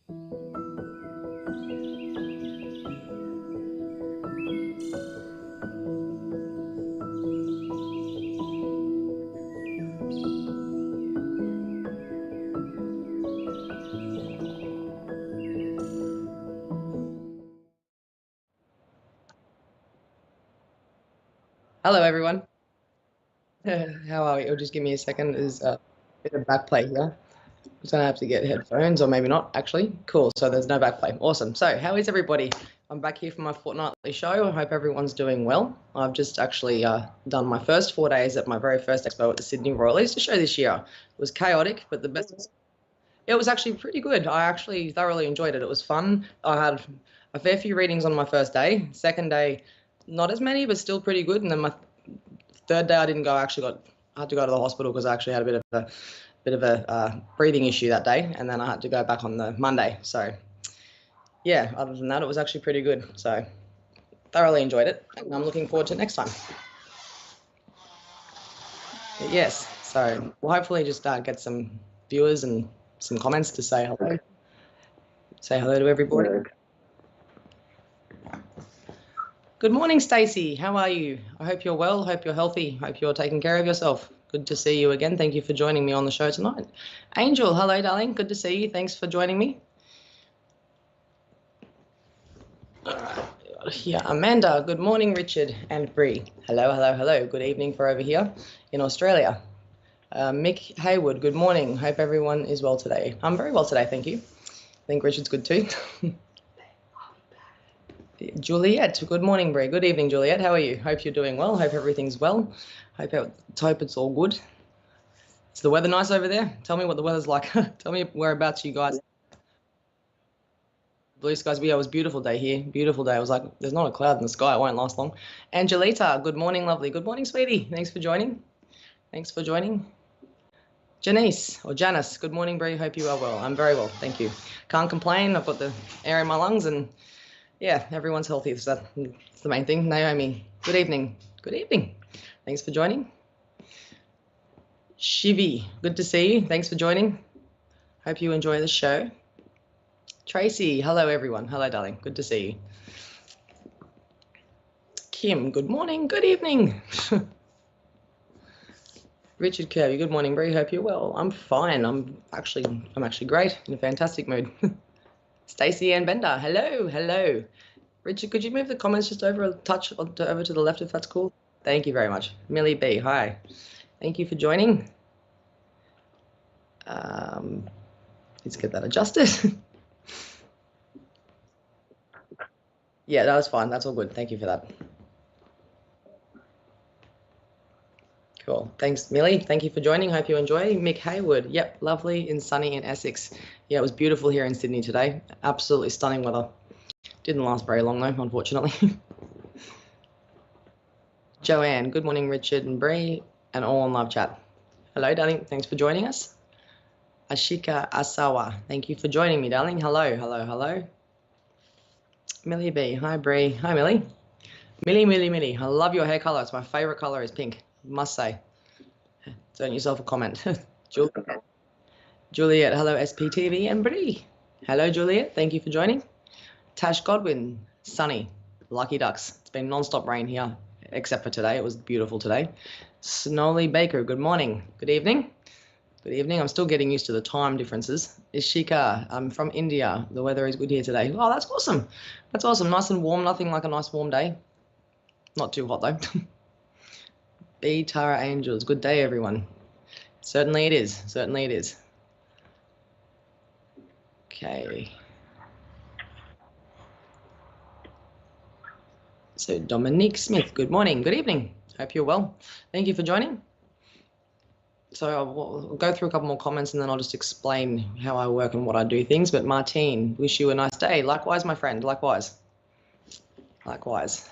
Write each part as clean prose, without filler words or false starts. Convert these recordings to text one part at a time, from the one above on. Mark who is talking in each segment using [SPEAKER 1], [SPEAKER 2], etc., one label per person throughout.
[SPEAKER 1] Hello, everyone. How are we? It'll just give me a second. There's a bit of backplay here. I'm just going to have to get headphones, or maybe not, actually. Cool. So there's no backplay. Awesome. So how is everybody? I'm back here for my fortnightly show. I hope everyone's doing well. I've just actually done my first 4 days at my very first expo at the Sydney Royal Easter Show this year. It was chaotic, but the best. It was actually pretty good. I actually thoroughly enjoyed it. It was fun. I had a fair few readings on my first day. Second day, not as many, but still pretty good. And then my third day I didn't go. I had to go to the hospital because I actually had a bit of a breathing issue that day, and then I had to go back on the Monday. So yeah, other than that, it was actually pretty good. So thoroughly enjoyed it, and I'm looking forward to next time. But yes, so we'll hopefully just get some viewers and some comments to say hello. Say hello to everybody. Good morning, Stacey. How are you? I hope you're well. Hope you're healthy. Hope you're taking care of yourself. Good to see you again. Thank you for joining me on the show tonight. Angel, hello, darling. Good to see you. Thanks for joining me. Yeah, Amanda. Good morning, Richard and Bree. Hello, hello, hello. Good evening for over here in Australia. Mick Haywood. Good morning. Hope everyone is well today. I'm very well today. Thank you. I think Richard's good too. Juliet, good morning, Bree. Good evening, Juliet. How are you? Hope you're doing well. Hope everything's well. Hope it's all good. Is the weather nice over there? Tell me what the weather's like. Tell me whereabouts you guys. Blue skies. Yeah, it was a beautiful day here. Beautiful day. It was like there's not a cloud in the sky. It won't last long. Angelita, good morning, lovely. Good morning, sweetie. Thanks for joining. Thanks for joining. Janice or Janice, good morning, Bree. Hope you are well. I'm very well, thank you. Can't complain. I've got the air in my lungs and yeah, everyone's healthy. So that's the main thing. Naomi, good evening. Good evening. Thanks for joining. Shivi, good to see you. Thanks for joining. Hope you enjoy the show. Tracy, hello everyone. Hello, darling. Good to see you. Kim, good morning. Good evening. Richard Kirby, good morning, Bree. Hope you're well. I'm fine. I'm actually great. In a fantastic mood. Stacey Ann Bender, hello, hello. Richard, could you move the comments just over a touch over to the left if that's cool? Thank you very much. Millie B, hi. Thank you for joining. Let's get that adjusted. Yeah, that was fine. That's all good. Thank you for that. Cool. Thanks, Millie. Thank you for joining. Hope you enjoy. Mick Haywood. Yep, lovely and sunny in Essex. Yeah, it was beautiful here in Sydney today. Absolutely stunning weather. Didn't last very long though, unfortunately. Joanne, good morning, Richard and Bree, and all on live chat. Hello, darling. Thanks for joining us. Ashika Asawa, thank you for joining me, darling. Hello, hello, hello. Millie B, hi, Bree. Hi, Millie. Millie. I love your hair color. It's my favorite color is pink, must say. Earn yourself a comment. Juliet, hello, SPTV and Bree. Hello, Juliet. Thank you for joining. Tash Godwin, sunny, lucky ducks. It's been non-stop rain here, except for today. It was beautiful today. Snowly Baker, good morning. Good evening. Good evening. I'm still getting used to the time differences. Ishika, I'm from India. The weather is good here today. Oh, that's awesome. That's awesome. Nice and warm. Nothing like a nice warm day. Not too hot though. B Tara Angels, good day, everyone. Certainly it is. Certainly it is. Okay. So Dominique Smith, good morning, good evening. Hope you're well. Thank you for joining. So I'll go through a couple more comments and then I'll just explain how I work and what I do things. But Martine, wish you a nice day. Likewise, my friend, likewise. Likewise.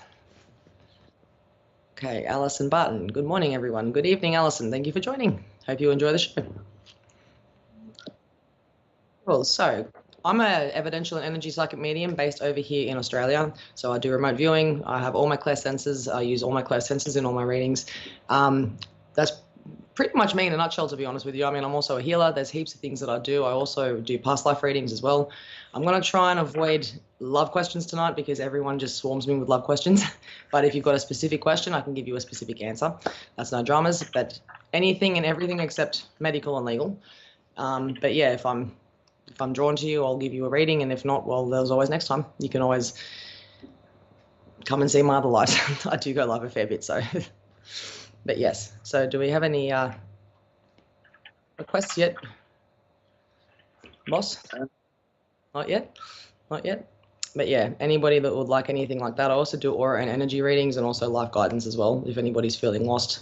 [SPEAKER 1] Okay, Alison Barton, good morning, everyone. Good evening, Alison. Thank you for joining. Hope you enjoy the show. Cool, so I'm an evidential and energy psychic medium based over here in Australia. So I do remote viewing. I have all my clair senses. I use all my clair senses in all my readings. That's pretty much me in a nutshell, to be honest with you. I mean, I'm also a healer. There's heaps of things that I do. I also do past life readings as well. I'm going to try and avoid love questions tonight because everyone just swarms me with love questions. But if you've got a specific question, I can give you a specific answer. That's no dramas, but anything and everything except medical and legal. But yeah, if I'm drawn to you, I'll give you a reading. And if not, well, there's always next time. You can always come and see my other lives. I do go live a fair bit, so. But yes, so do we have any requests yet, boss? Not yet, not yet. But yeah, anybody that would like anything like that, I also do aura and energy readings and also life guidance as well. If anybody's feeling lost,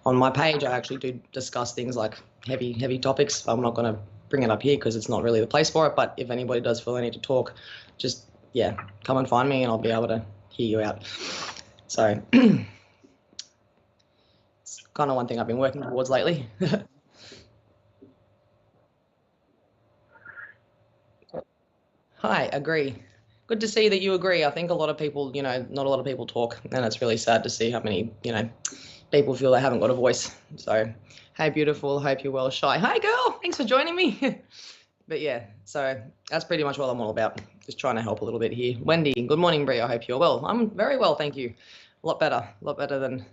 [SPEAKER 1] on my page, I actually do discuss things like heavy topics. I'm not going to bring it up here because it's not really the place for it. But if anybody does feel they need to talk, just, yeah, come and find me and I'll be able to hear you out. So it's kind of one thing I've been working towards lately. Hi, agree. Good to see that you agree. I think a lot of people, you know, not a lot of people talk, and it's really sad to see how many, you know, people feel they haven't got a voice. So, hey, beautiful. Hope you're well. Shy. Hi, girl. Thanks for joining me. But yeah, so that's pretty much what I'm all about. Just trying to help a little bit here. Wendy, good morning, Bree. I hope you're well. I'm very well, thank you. A lot better than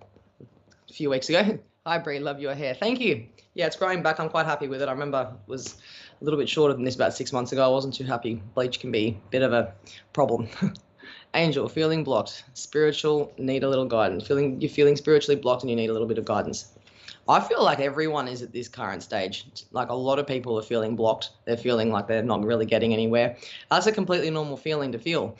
[SPEAKER 1] a few weeks ago. Hi, Bree. Love your hair. Thank you. Yeah, it's growing back. I'm quite happy with it. I remember it was a little bit shorter than this about 6 months ago. I wasn't too happy. Bleach can be a bit of a problem. Angel, feeling blocked. Spiritual, need a little guidance. You're feeling spiritually blocked and you need a little bit of guidance. I feel like everyone is at this current stage. Like a lot of people are feeling blocked. They're feeling like they're not really getting anywhere. That's a completely normal feeling to feel.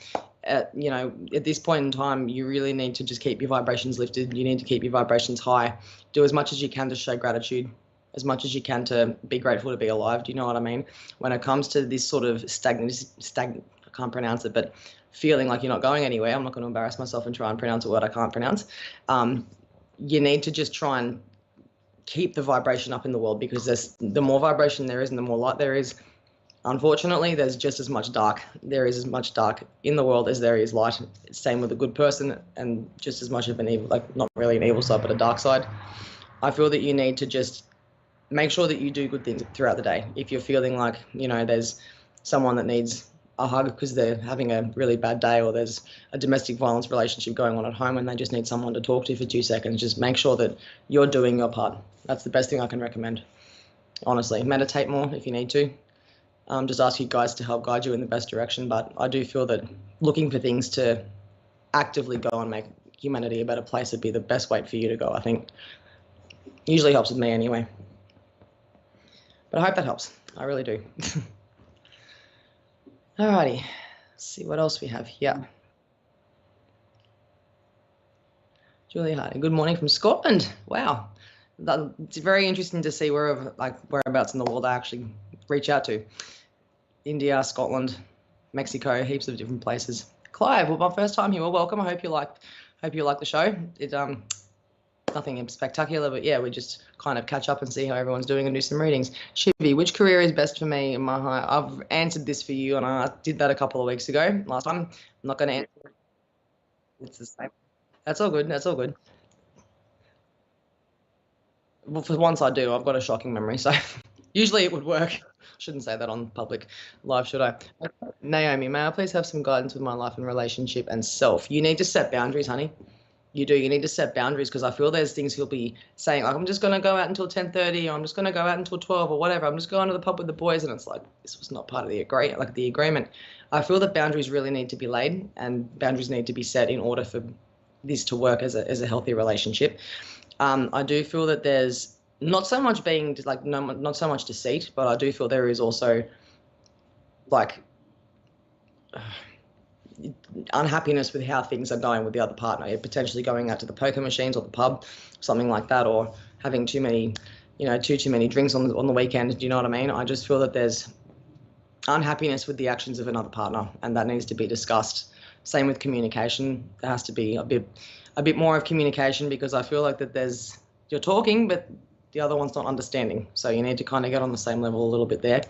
[SPEAKER 1] You know, at this point in time, you really need to just keep your vibrations lifted. You need to keep your vibrations high. Do as much as you can to show gratitude, as much as you can to be grateful to be alive. Do you know what I mean? When it comes to this sort of stagnant, I can't pronounce it, but feeling like you're not going anywhere, I'm not going to embarrass myself and try and pronounce a word I can't pronounce. You need to just try and keep the vibration up in the world, because the more vibration there is and the more light there is, unfortunately, there's just as much dark. There is as much dark in the world as there is light. Same with a good person, and just as much of an evil, like not really an evil side, but a dark side. I feel that you need to just make sure that you do good things throughout the day. If you're feeling like, you know, there's someone that needs a hug because they're having a really bad day, or there's a domestic violence relationship going on at home and they just need someone to talk to for 2 seconds, just make sure that you're doing your part. That's the best thing I can recommend. Honestly, meditate more if you need to. Just ask you guys to help guide you in the best direction. But I do feel that looking for things to actively go and make humanity a better place would be the best way for you to go, I think. Usually helps with me anyway. But I hope that helps. I really do. Alrighty, let's see what else we have here. Julie Harding, good morning from Scotland. Wow, it's very interesting to see whereabouts in the world I actually reach out to. India, Scotland, Mexico, heaps of different places. Clive, well, my first time here. Well, welcome. I hope you like the show. It nothing spectacular, but yeah, we just kind of catch up and see how everyone's doing and do some readings. Shivi, which career is best for me? I've answered this for you, and I did that a couple of weeks ago. Last time, I'm not going to answer it. It's the same. That's all good. That's all good. Well, for once I do. I've got a shocking memory, so usually it would work. Shouldn't say that on public live, should I? Naomi, may I please have some guidance with my life and relationship and self? You need to set boundaries, honey. You do. You need to set boundaries, because I feel there's things he'll be saying, like, I'm just going to go out until 10:30, or I'm just going to go out until 12 or whatever. I'm just going to the pub with the boys. And it's like, this was not part of the agreement. I feel that boundaries really need to be laid, and boundaries need to be set in order for this to work as a healthy relationship. I do feel that there's not so much not so much deceit, but I do feel there is also like unhappiness with how things are going with the other partner. You're potentially going out to the poker machines or the pub, something like that, or having too many drinks on the weekend. Do you know what I mean? I just feel that there's unhappiness with the actions of another partner, and that needs to be discussed. Same with communication. There has to be a bit more of communication, because I feel like that you're talking, but the other one's not understanding. So you need to kind of get on the same level a little bit there.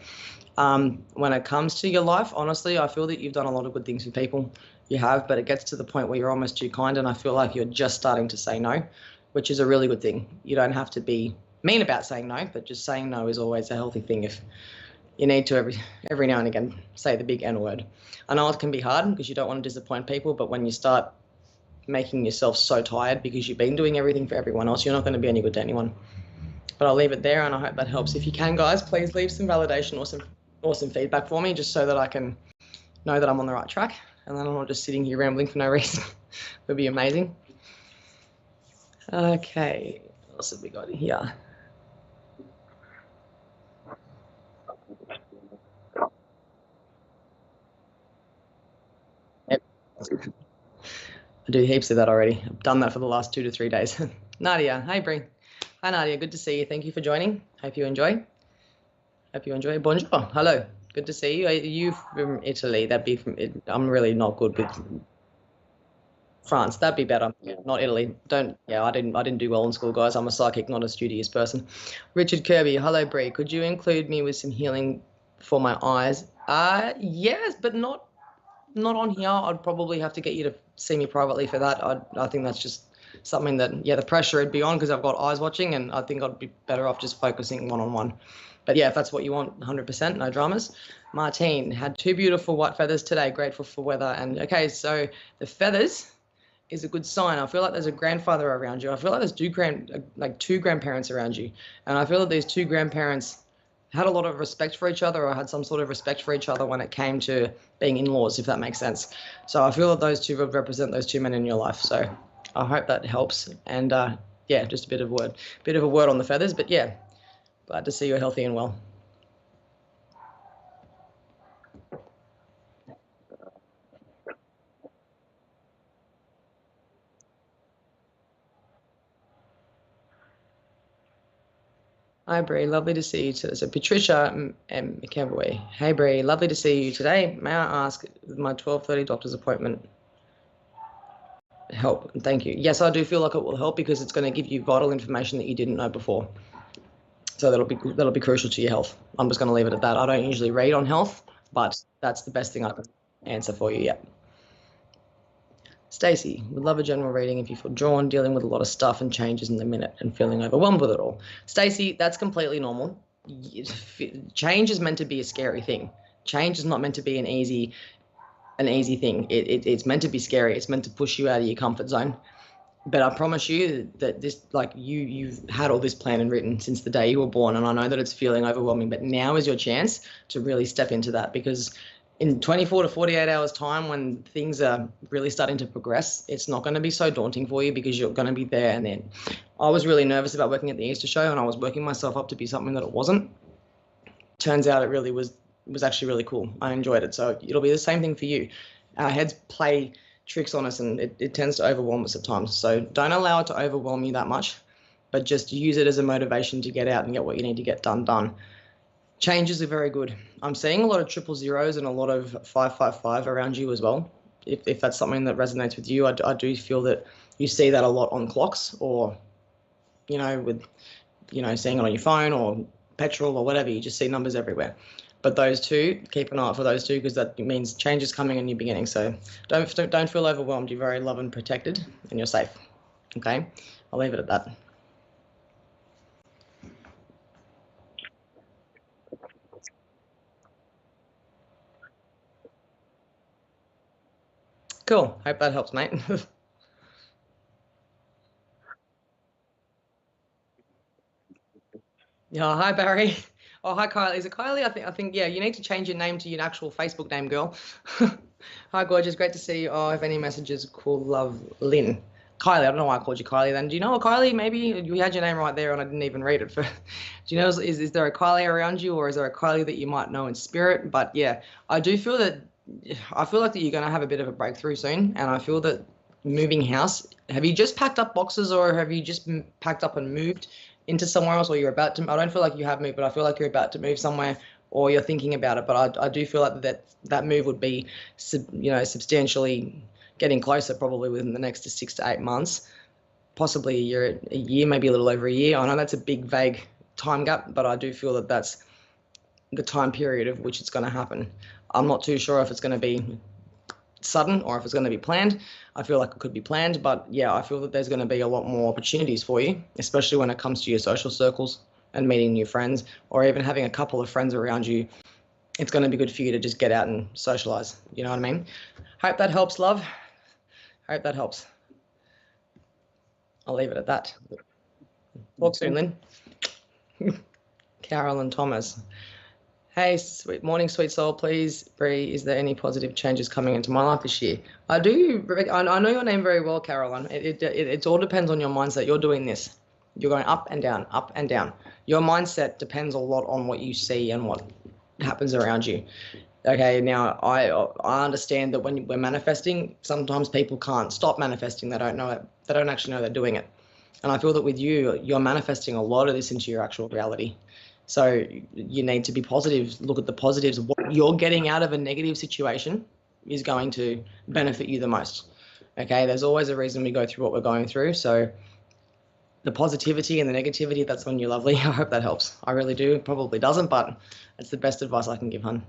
[SPEAKER 1] When it comes to your life, honestly, I feel that you've done a lot of good things for people. You have, but it gets to the point where you're almost too kind, and I feel like you're just starting to say no, which is a really good thing. You don't have to be mean about saying no, but just saying no is always a healthy thing. If you need to every now and again say the big N word. I know it can be hard because you don't want to disappoint people, but when you start making yourself so tired because you've been doing everything for everyone else, you're not going to be any good to anyone. But I'll leave it there, and I hope that helps. If you can, guys, please leave some validation or some feedback for me, just so that I can know that I'm on the right track, and then I'm not just sitting here rambling for no reason. It would be amazing. Okay, what else have we got here? Yep. I do heaps of that already. I've done that for the last 2 to 3 days. Nadia, hey Bree. Hi Nadia, good to see you. Thank you for joining. Hope you enjoy. Bonjour. Hello. Good to see you. Are you from Italy? That'd be from. I'm really not good with France. That'd be better. Yeah. Not Italy. I didn't do well in school, guys. I'm a psychic, not a studious person. Richard Kirby. Hello, Bree. Could you include me with some healing for my eyes? Yes, but not on here. I'd probably have to get you to see me privately for that. I think that's just something that, the pressure would be on because I've got eyes watching, and I think I'd be better off just focusing one-on-one. But yeah, if that's what you want, 100%, no dramas. Martine, had 2 beautiful white feathers today, grateful for weather. And okay, so the feathers is a good sign. I feel like there's a grandfather around you. I feel like there's 2 grandparents around you. And I feel that these 2 grandparents had a lot of respect for each other, or had some sort of respect for each other when it came to being in-laws, if that makes sense. So I feel that those 2 would represent those 2 men in your life. So I hope that helps. And just a bit of a word on the feathers. But yeah, glad to see you're healthy and well. Hi, Bree. Lovely to see you today. So Patricia and McEvoy. Hey, Bree. Lovely to see you today. May I ask, my 12:30 doctor's appointment help? Thank you. Yes, I do feel like it will help because it's going to give you vital information that you didn't know before. So that'll be crucial to your health. I'm just going to leave it at that. I don't usually read on health, but that's the best thing I can answer for you. Yeah. Stacey, would love a general reading if you feel drawn, dealing with a lot of stuff and changes in the minute and feeling overwhelmed with it all. Stacey, that's completely normal. Change is meant to be a scary thing. Change is not meant to be an easy thing. It's meant to be scary. It's meant to push you out of your comfort zone. But I promise you that this, you've had all this planned and written since the day you were born, and I know that it's feeling overwhelming, but now is your chance to really step into that, because in 24 to 48 hours time, when things are really starting to progress, it's not going to be so daunting for you because you're going to be there. And then I was really nervous about working at the Easter show, and I was working myself up to be something that it wasn't. Turns out it really was actually really cool. I enjoyed it. So it'll be the same thing for you. Our heads play tricks on us, and it tends to overwhelm us at times. So don't allow it to overwhelm you that much, but just use it as a motivation to get out and get what you need to get done. Changes are very good. I'm seeing a lot of 000s and a lot of 555 around you as well. If that's something that resonates with you, I do feel that you see that a lot on clocks, or, seeing it on your phone or petrol or whatever. You just see numbers everywhere. But those 2, keep an eye out for those 2, because that means change is coming and you're beginning. So don't feel overwhelmed. You're very loved and protected, and you're safe. Okay, I'll leave it at that. Cool. Hope that helps, mate. Yeah. Hi, Barry. Oh, hi, Kylie. Is it Kylie? I think. Yeah. You need to change your name to your actual Facebook name, girl. Hi, gorgeous. Great to see you. Oh, if any messages, cool. Love, Lynn. Kylie. I don't know why I called you Kylie. Then do you know a Kylie? Maybe you had your name right there, and I didn't even read it. Do you know? Is there a Kylie around you, or is there a Kylie that you might know in spirit? But yeah, I do feel that. I feel like that you're going to have a bit of a breakthrough soon, and I feel that moving house. Have you just packed up boxes, or have you just packed up and moved into somewhere else, or you're about to? I don't feel like you have moved, but I feel like you're about to move somewhere, or you're thinking about it. But I do feel like that move would be, substantially getting closer, probably within the next 6 to 8 months, possibly a year, maybe a little over a year. I know that's a big, vague time gap, but I do feel that that's the time period of which it's going to happen. I'm not too sure if it's going to be sudden or if it's going to be planned. I feel like it could be planned, but yeah, I feel that there's going to be a lot more opportunities for you, especially when it comes to your social circles and meeting new friends, or even having a couple of friends around you. It's going to be good for you to just get out and socialize. You know what I mean? Hope that helps, love. Hope that helps. I'll leave it at that. Talk soon, Lynn. Carolyn Thomas. Hey, sweet morning, sweet soul. Please, Bree, is there any positive changes coming into my life this year? I do. I know your name very well, Carolyn. It all depends on your mindset. You're doing this. You're going up and down, up and down. Your mindset depends a lot on what you see and what happens around you. Okay, now I understand that when we're manifesting, sometimes people can't stop manifesting. They don't know it. They don't actually know they're doing it. And I feel that with you, you're manifesting a lot of this into your actual reality. So you need to be positive. Look at the positives. What you're getting out of a negative situation is going to benefit you the most. Okay, there's always a reason we go through what we're going through. So the positivity and the negativity, that's when you're lovely. I hope that helps. I really do. It probably doesn't, but it's the best advice I can give, hun.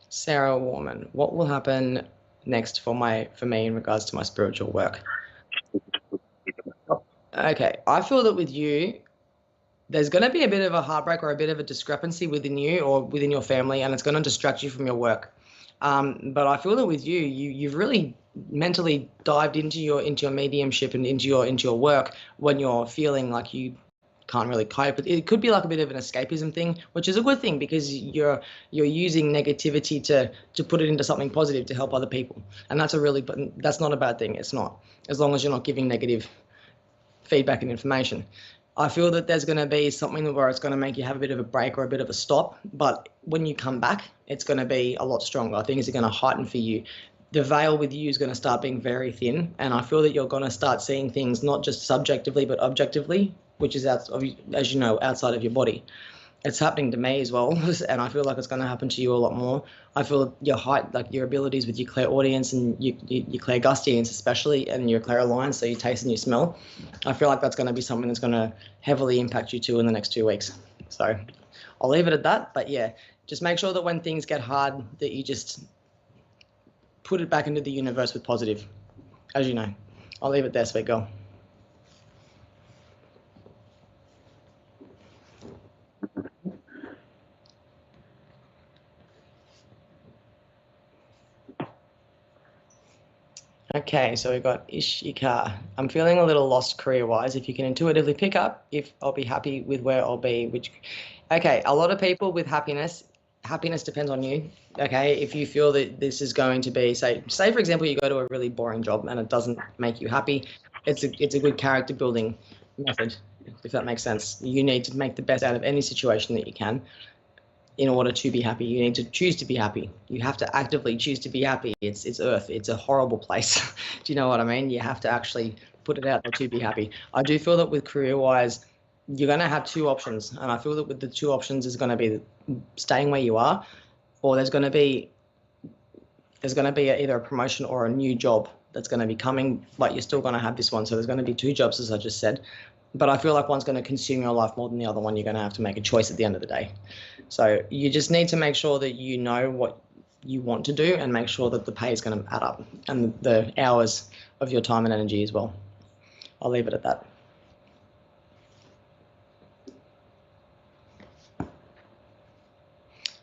[SPEAKER 1] Sarah Warman, what will happen next for me in regards to my spiritual work? Okay, I feel that with you, there's going to be a bit of a heartbreak or a bit of a discrepancy within you or within your family, and it's going to distract you from your work. But I feel that with you, you've really mentally dived into your mediumship and into your work when you're feeling like you can't really cope. It could be like a bit of an escapism thing, which is a good thing because you're using negativity to put it into something positive to help other people, and that's not a bad thing. It's not, as long as you're not giving negative feedback and information. I feel that there's going to be something where it's going to make you have a bit of a break or a bit of a stop, but when you come back, it's going to be a lot stronger. Things are going to heighten for you. The veil with you is going to start being very thin, and I feel that you're going to start seeing things not just subjectively but objectively, which is, as you know, outside of your body. It's happening to me as well, and I feel like it's going to happen to you a lot more. I feel your height, like your abilities with your clairaudience and your clairgustience especially, and your clairalliance, so you taste and you smell. I feel like that's going to be something that's going to heavily impact you too in the next 2 weeks. So I'll leave it at that. But yeah, just make sure that when things get hard, that you just put it back into the universe with positive, as you know. I'll leave it there, sweet girl. Okay, so we've got Ishika. I'm feeling a little lost career-wise. If you can intuitively pick up, if I'll be happy with where I'll be. Okay, a lot of people with happiness depends on you. Okay, if you feel that this is going to be, say for example, you go to a really boring job and it doesn't make you happy, it's a good character building method, if that makes sense. You need to make the best out of any situation that you can. In order to be happy, you need to choose to be happy. You have to actively choose to be happy. It's Earth. It's a horrible place. Do you know what I mean? You have to actually put it out there to be happy. I do feel that with career-wise, you're going to have two options, and I feel that with the two options is going to be staying where you are, or there's going to be either a promotion or a new job that's going to be coming, but you're still going to have this one. So there's going to be two jobs, as I just said. But I feel like one's going to consume your life more than the other one. You're going to have to make a choice at the end of the day. So you just need to make sure that you know what you want to do and make sure that the pay is going to add up and the hours of your time and energy as well. I'll leave it at that.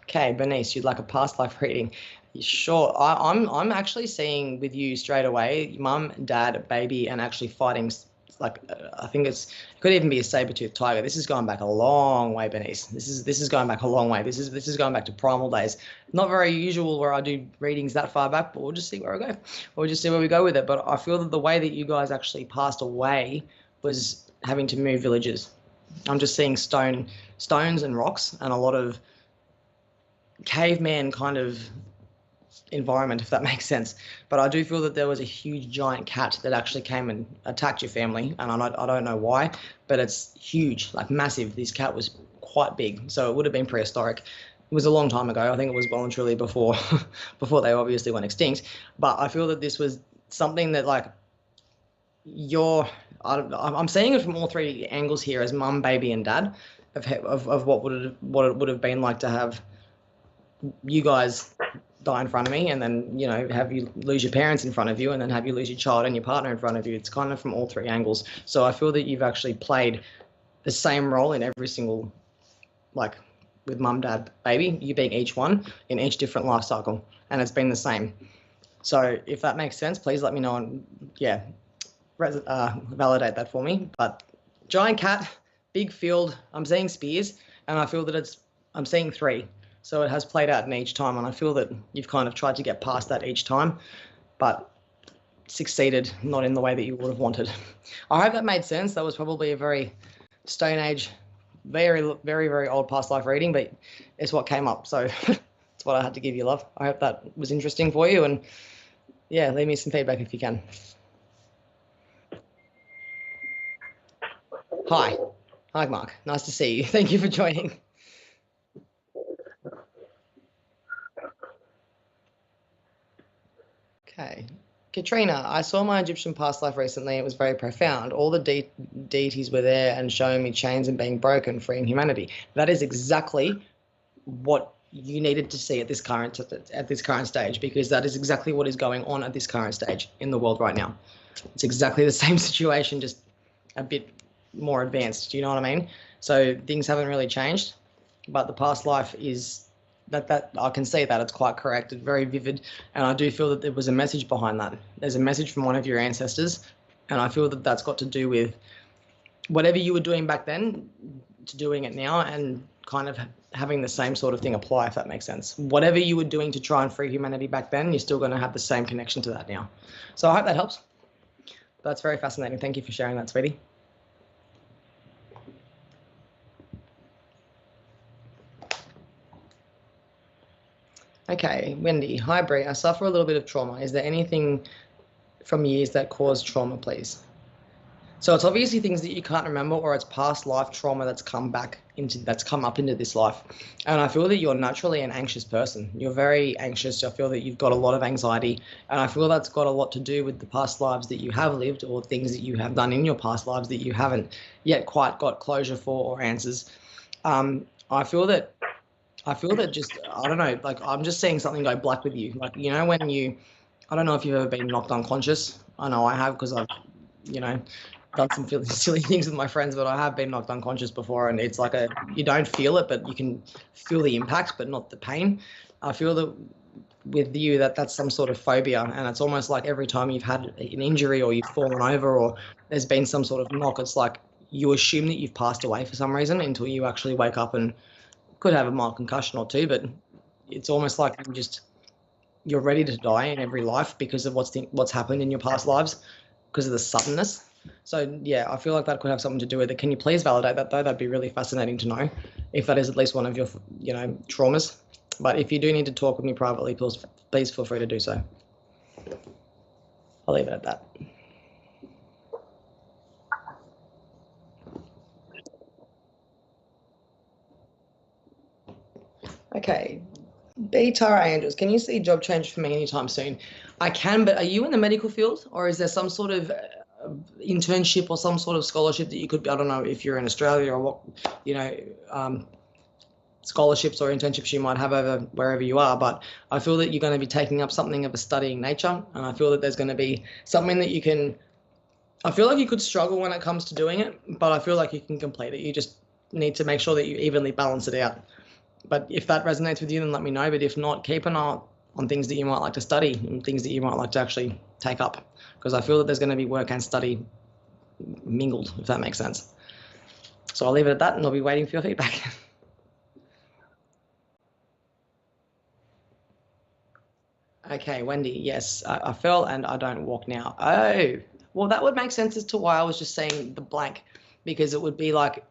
[SPEAKER 1] Okay, Bernice, you'd like a past life reading? Sure. I'm actually seeing with you straight away, mum, dad, baby, and actually fighting. Like I think it could even be a saber-toothed tiger. This is going back a long way, Bernice. This is going back a long way. This is going back to primal days. Not very usual where I do readings that far back, but we'll just see where I go. We'll just see where we go with it. But I feel that the way that you guys actually passed away was having to move villages. I'm just seeing stones and rocks and a lot of caveman kind of environment, if that makes sense. But I do feel that there was a huge giant cat that actually came and attacked your family, and I don't know why, but it's huge, like massive. This cat was quite big, so it would have been prehistoric. It was a long time ago. I think it was well and truly before they obviously went extinct. But I feel that this was something that, like, I'm seeing it from all three angles here as mum, baby, and dad of what it would have been like to have you guys die in front of me, and then, you know, have you lose your parents in front of you, and then have you lose your child and your partner in front of you. It's kind of from all three angles. So I feel that you've actually played the same role in every single, like with mum, dad, baby, you being each one in each different life cycle, and it's been the same. So if that makes sense, please let me know, and yeah, validate that for me. But giant cat, big field, I'm seeing spears, and I feel that I'm seeing 3. So it has played out in each time, and I feel that you've kind of tried to get past that each time, but succeeded not in the way that you would have wanted. I hope that made sense. That was probably a very Stone Age, very, very, very old past life reading, but it's what came up. So it's what I had to give you, love. I hope that was interesting for you, and yeah, leave me some feedback if you can. Hi, Mark. Nice to see you. Thank you for joining. Okay. Katrina, I saw my Egyptian past life recently. It was very profound. All the deities were there and showing me chains and being broken, freeing humanity. That is exactly what you needed to see at this current stage, because that is exactly what is going on at this current stage in the world right now. It's exactly the same situation, just a bit more advanced. Do you know what I mean? So things haven't really changed, but the past life is that I can see that it's quite correct. It's very vivid, and I do feel that there was a message behind that. There's a message from one of your ancestors, and I feel that that's got to do with whatever you were doing back then to doing it now, and kind of having the same sort of thing apply, if that makes sense. Whatever you were doing to try and free humanity back then, you're still going to have the same connection to that now. So I hope that helps. That's very fascinating. Thank you for sharing that, sweetie. Okay, Wendy. Hi, Bree. I suffer a little bit of trauma. Is there anything from years that caused trauma, please? So it's obviously things that you can't remember, or it's past life trauma that's come up into this life. And I feel that you're naturally an anxious person. You're very anxious. I feel that you've got a lot of anxiety, and I feel that's got a lot to do with the past lives that you have lived, or things that you have done in your past lives that you haven't yet quite got closure for or answers. I feel that just, I don't know, like I'm just seeing something go black with you. Like, you know, when I don't know if you've ever been knocked unconscious. I know I have, because I've, you know, done some really silly things with my friends, but I have been knocked unconscious before, and it's like you don't feel it, but you can feel the impact, but not the pain. I feel that with you that's some sort of phobia, and it's almost like every time you've had an injury or you've fallen over or there's been some sort of knock, it's like you assume that you've passed away for some reason until you actually wake up and could have a mild concussion or two, but it's almost like you're ready to die in every life because of what's happened in your past lives, because of the suddenness. So yeah, I feel like that could have something to do with it. Can you please validate that though? That'd be really fascinating to know if that is at least one of your, you know, traumas. But if you do need to talk with me privately, please feel free to do so. I'll leave it at that. Okay. B Tara Angels, can you see job change for me anytime soon? I can, but are you in the medical field, or is there some sort of internship or some sort of scholarship that you could be, I don't know if you're in Australia or what, you know, scholarships or internships you might have over wherever you are, but I feel that you're going to be taking up something of a studying nature, and I feel that there's going to be something that you can, I feel like you could struggle when it comes to doing it, but I feel like you can complete it. You just need to make sure that you evenly balance it out. But if that resonates with you, then let me know. But if not, keep an eye on things that you might like to study and things that you might like to actually take up, because I feel that there's going to be work and study mingled, if that makes sense. So I'll leave it at that, and I'll be waiting for your feedback. Okay, Wendy, yes, I fell and I don't walk now. Oh, well, that would make sense as to why I was just saying the blank, because it would be like,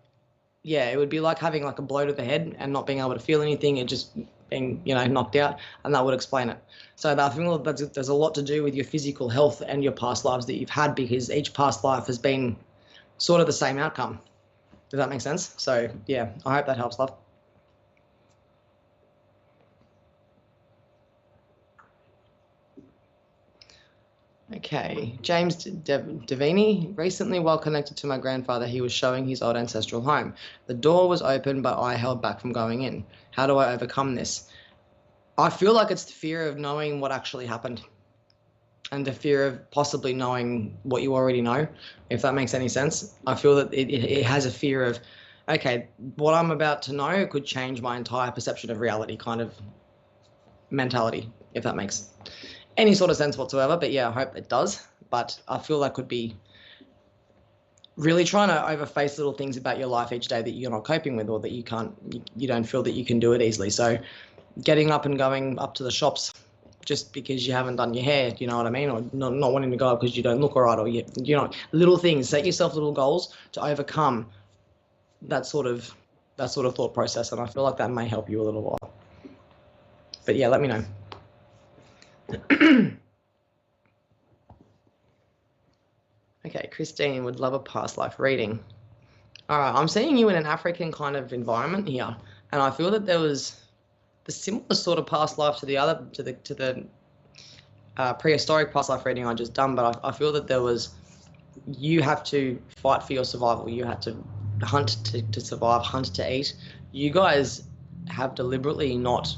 [SPEAKER 1] yeah, it would be like having like a blow to the head and not being able to feel anything and just being, you know, knocked out, and that would explain it. So I think there's a lot to do with your physical health and your past lives that you've had, because each past life has been sort of the same outcome. Does that make sense? So yeah, I hope that helps, love. Okay. Okay, James Davini. Recently, while connected to my grandfather, he was showing his old ancestral home. The door was open, but I held back from going in. How do I overcome this? I feel like it's the fear of knowing what actually happened and the fear of possibly knowing what you already know, if that makes any sense. I feel that it has a fear of, okay, what I'm about to know could change my entire perception of reality kind of mentality, if that makes any sort of sense whatsoever. But yeah, I hope it does. But I feel that could be really trying to overface little things about your life each day that you're not coping with, or that you don't feel that you can do it easily. So getting up and going up to the shops just because you haven't done your hair, you know what I mean? Or not wanting to go because you don't look all right, or you know, little things. Set yourself little goals to overcome that sort of thought process, and I feel like that may help you a little while. But yeah, let me know. Okay, Christine would love a past life reading. All right, I'm seeing you in an African kind of environment here, and I feel that there was the similar sort of past life to the prehistoric past life reading I just done, but I feel that there was, you have to fight for your survival. You had to hunt to survive, hunt to eat. You guys have deliberately not.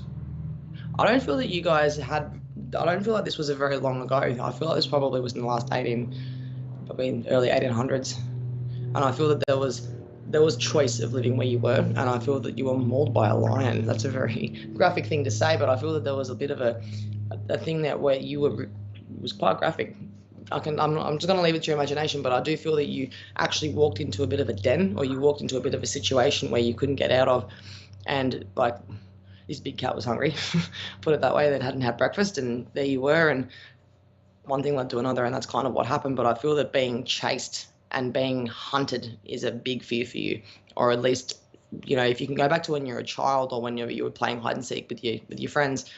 [SPEAKER 1] I don't feel that you guys had. I don't feel like this was a very long ago. I feel like this probably was in the last probably in early 1800s, and I feel that there was choice of living where you were, and I feel that you were mauled by a lion. That's a very graphic thing to say, but I feel that there was a bit of a thing that where you were, it was quite graphic. I'm just going to leave it to your imagination, but I do feel that you actually walked into a bit of a den, or you walked into a bit of a situation where you couldn't get out of, and like this big cat was hungry, put it that way, that hadn't had breakfast, and there you were, and one thing led to another, and that's kind of what happened. But I feel that being chased and being hunted is a big fear for you, or at least, you know, if you can go back to when you're a child, or when you were playing hide and seek with your friends,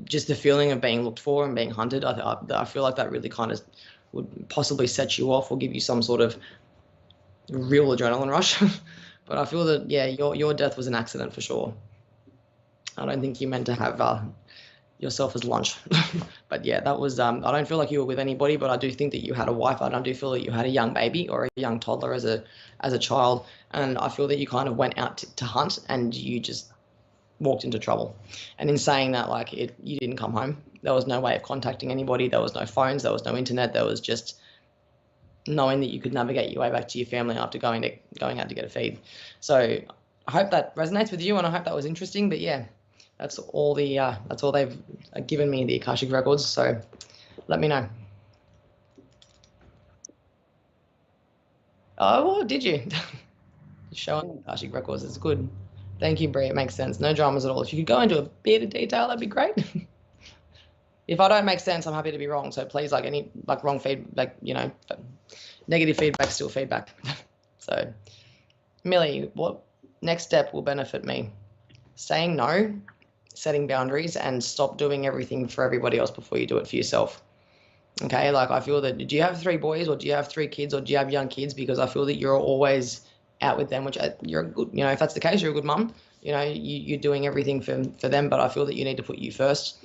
[SPEAKER 1] just the feeling of being looked for and being hunted, I feel like that really kind of would possibly set you off or give you some sort of real adrenaline rush. But I feel that, yeah, your death was an accident for sure. I don't think you meant to have yourself as lunch. But yeah, that was, I don't feel like you were with anybody, but I do think that you had a wife, and I do feel that you had a young baby or a young toddler as a child, and I feel that you kind of went out to hunt, and you just walked into trouble. And in saying that, like, you didn't come home. There was no way of contacting anybody. There was no phones. There was no internet. There was just knowing that you could navigate your way back to your family after going out to get a feed. So I hope that resonates with you, and I hope that was interesting. But yeah, that's all they've given me, the Akashic records. So let me know. Oh, well, did you? Showing the Akashic records is good. Thank you, Bree. It makes sense. No dramas at all. If you could go into a bit of detail, that'd be great. If I don't make sense, I'm happy to be wrong. So please, any wrong feedback, negative feedback, still feedback. So, Millie, what next step will benefit me? Saying no, setting boundaries, and stop doing everything for everybody else before you do it for yourself. Okay, I feel that, do you have 3 boys, or do you have 3 kids, or do you have young kids? Because I feel that you're always out with them, which you're a good, if that's the case, you're a good mum. You're doing everything for them, but I feel that you need to put you first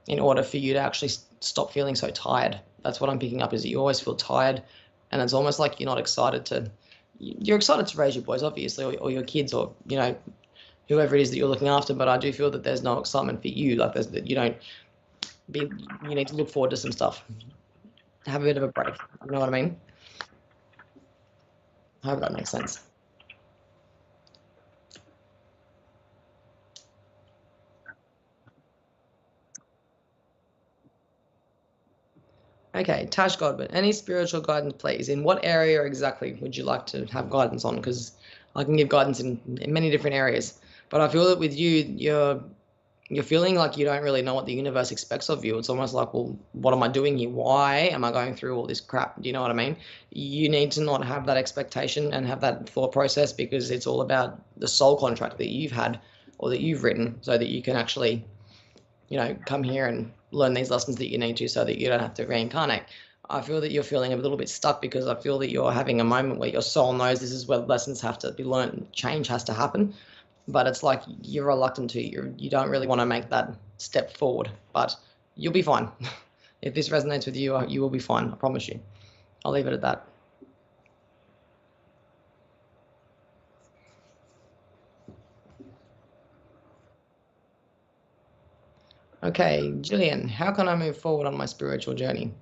[SPEAKER 1] in order for you to actually stop feeling so tired. That's what I'm picking up, is that you always feel tired, and it's almost like you're not excited you're excited to raise your boys, obviously, or your kids, or, whoever it is that you're looking after, but I do feel that there's no excitement for you. You need to look forward to some stuff. Have a bit of a break. You know what I mean? I hope that makes sense. Okay, Tash Godwin, any spiritual guidance, please? In what area exactly would you like to have guidance on? Because I can give guidance in many different areas, but I feel that with you, you're feeling like you don't really know what the universe expects of you. It's almost like, well, what am I doing here? Why am I going through all this crap? Do you know what I mean? You need to not have that expectation and have that thought process, because it's all about the soul contract that you've had, or that you've written, so that you can actually, come here and learn these lessons that you need to, so that you don't have to reincarnate. I feel that you're feeling a little bit stuck, because I feel that you're having a moment where your soul knows this is where lessons have to be learned, change has to happen, but it's like you're reluctant to. You don't really want to make that step forward, but you'll be fine. If this resonates with you, you will be fine. I promise you. I'll leave it at that. Okay, Jillian, how can I move forward on my spiritual journey?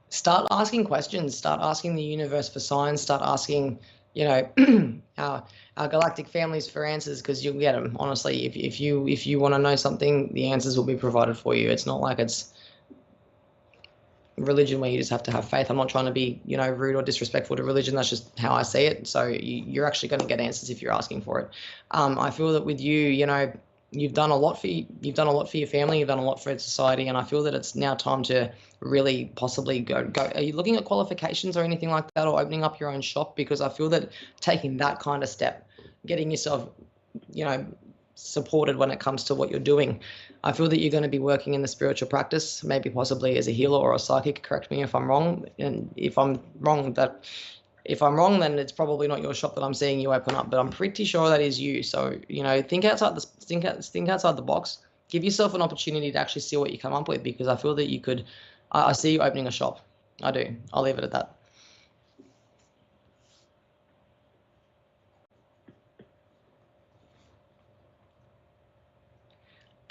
[SPEAKER 1] Start asking questions. Start asking the universe for signs. Start asking, you know, our galactic families for answers, because you'll get them. Honestly, if you want to know something, the answers will be provided for you. It's not like it's religion where you just have to have faith. I'm not trying to be, you know, rude or disrespectful to religion. That's just how I see it. So you're actually going to get answers if you're asking for it. I feel that with you, you know, you've done a lot for you've done a lot for your family, you've done a lot for society, and I feel that it's now time to really possibly go. Are you looking at qualifications or anything like that, or opening up your own shop? Because I feel that taking that kind of step, getting yourself, you know, supported when it comes to what you're doing, I feel that you're going to be working in the spiritual practice, maybe possibly as a healer or a psychic. Correct me if I'm wrong, and if I'm wrong, then it's probably not your shop that I'm seeing you open up, but I'm pretty sure that is you. So, you know, think outside the box. Give yourself an opportunity to actually see what you come up with, because I feel that you could. I see you opening a shop. I do. I'll leave it at that.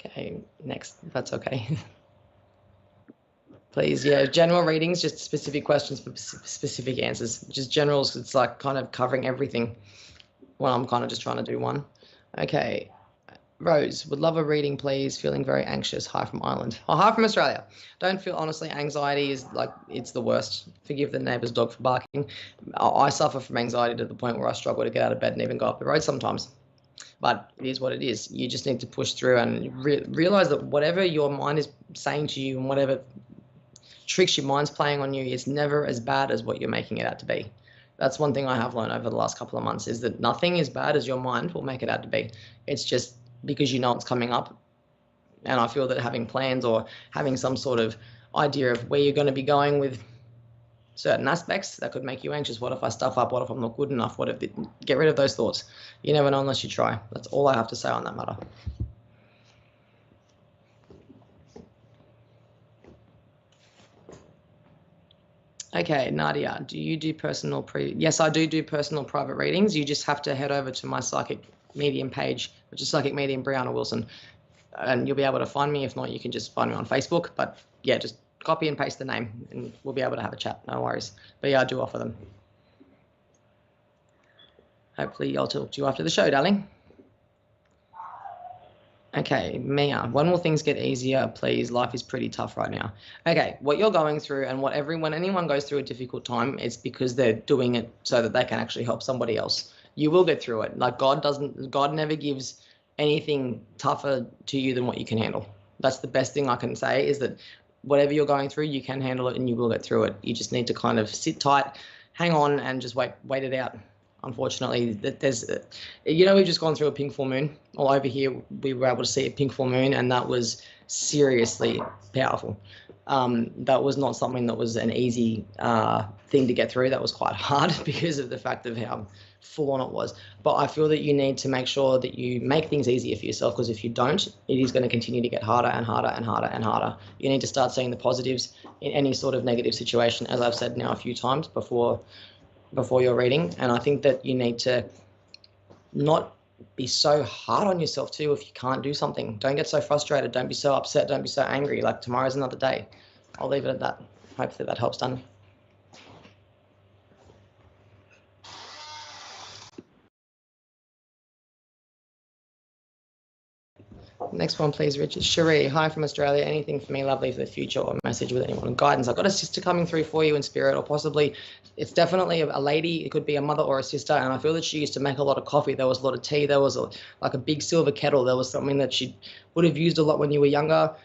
[SPEAKER 1] Okay, next, if that's okay. Please, yeah, general readings, just specific questions for specific answers. Just generals, it's like kind of covering everything. Well, I'm kind of just trying to do one. Okay, Rose, would love a reading, please. Feeling very anxious. Hi from Ireland. Oh, hi from Australia. Don't feel, honestly, anxiety is like, it's the worst. Forgive the neighbour's dog for barking. I suffer from anxiety to the point where I struggle to get out of bed and even go up the road sometimes. But it is what it is. You just need to push through and realize that whatever your mind is saying to you and whatever tricks your mind's playing on you, it's never as bad as what you're making it out to be. That's one thing I have learned over the last couple of months, is that nothing as bad as your mind will make it out to be. It's just because you know it's coming up. And I feel that having plans or having some sort of idea of where you're going to be going with certain aspects that could make you anxious. What if I stuff up? What if I'm not good enough? What if get rid of those thoughts? You never know unless you try. That's all I have to say on that matter. Okay, Nadia, do you do personal Yes, I do personal private readings. You just have to head over to my psychic medium page, which is Psychic Medium Bree Wilson, and you'll be able to find me. If not, you can just find me on Facebook. But yeah, just copy and paste the name and we'll be able to have a chat. No worries. But yeah, I do offer them. Hopefully I'll talk to you after the show, darling. Okay, Mia, when will things get easier, please? Life is pretty tough right now. Okay, what you're going through and when anyone goes through a difficult time, it's because they're doing it so that they can actually help somebody else. You will get through it. Like God never gives anything tougher to you than what you can handle. That's the best thing I can say, is that whatever you're going through, you can handle it and you will get through it. You just need to kind of sit tight, hang on, and just wait it out. Unfortunately, there's, you know, we've just gone through a pink full moon. All over here, we were able to see a pink full moon, and that was seriously powerful. That was not something that was an easy thing to get through. That was quite hard because of the fact of how full on it was. But I feel that you need to make sure that you make things easier for yourself, because if you don't, it is going to continue to get harder and harder and harder and harder. You need to start seeing the positives in any sort of negative situation, as I've said now a few times before your reading. And I think that you need to not be so hard on yourself too if you can't do something. Don't get so frustrated. Don't be so upset. Don't be so angry. Like, tomorrow's another day. I'll leave it at that. Hopefully that helps, Done. Next one, please, Richard. Cherie, hi from Australia. Anything for me, lovely, for the future, or message with anyone? Guidance. I've got a sister coming through for you in spirit, or possibly it's definitely a lady. It could be a mother or a sister. And I feel that she used to make a lot of coffee. There was a lot of tea. There was like a big silver kettle. There was something that she would have used a lot when you were younger,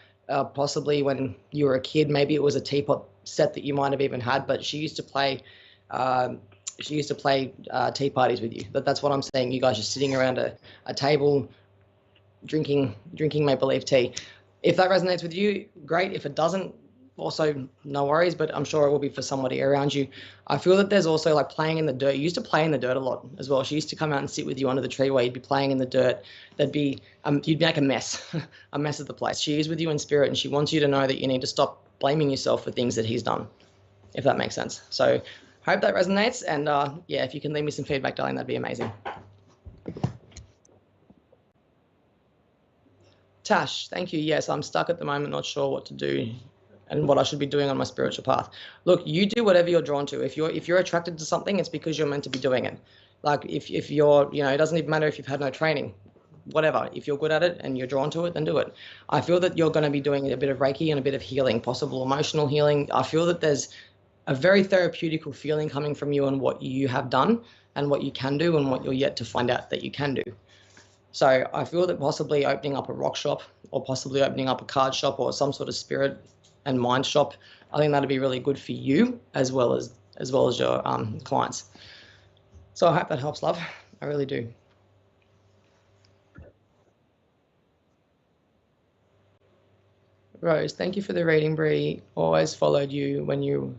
[SPEAKER 1] possibly when you were a kid. Maybe it was a teapot set that you might have even had. But she used to play. Tea parties with you. That's what I'm saying. You guys are sitting around a table, drinking make-believe tea. If that resonates with you, great. If it doesn't, also no worries, but I'm sure it will be for somebody around you. I feel that there's also like playing in the dirt. You used to play in the dirt a lot as well. She used to come out and sit with you under the tree where you'd be playing in the dirt. There'd be you'd make a mess, a mess of the place. She is with you in spirit, and she wants you to know that you need to stop blaming yourself for things that he's done, if that makes sense. So hope that resonates. And yeah, if you can leave me some feedback, darling, that'd be amazing. Tash, thank you. Yes, I'm stuck at the moment, not sure what to do and what I should be doing on my spiritual path. Look, you do whatever you're drawn to. If you're attracted to something, it's because you're meant to be doing it. Like if you're, it doesn't even matter if you've had no training, whatever. If you're good at it and you're drawn to it, then do it. I feel that you're going to be doing a bit of Reiki and a bit of healing, possible emotional healing. I feel that there's a very therapeutical feeling coming from you on what you have done and what you can do and what you're yet to find out that you can do. So I feel that possibly opening up a rock shop or possibly opening up a card shop or some sort of spirit and mind shop, I think that'd be really good for you as well as your clients. So I hope that helps, love. I really do. Rose, thank you for the reading, Bree. Always followed you when you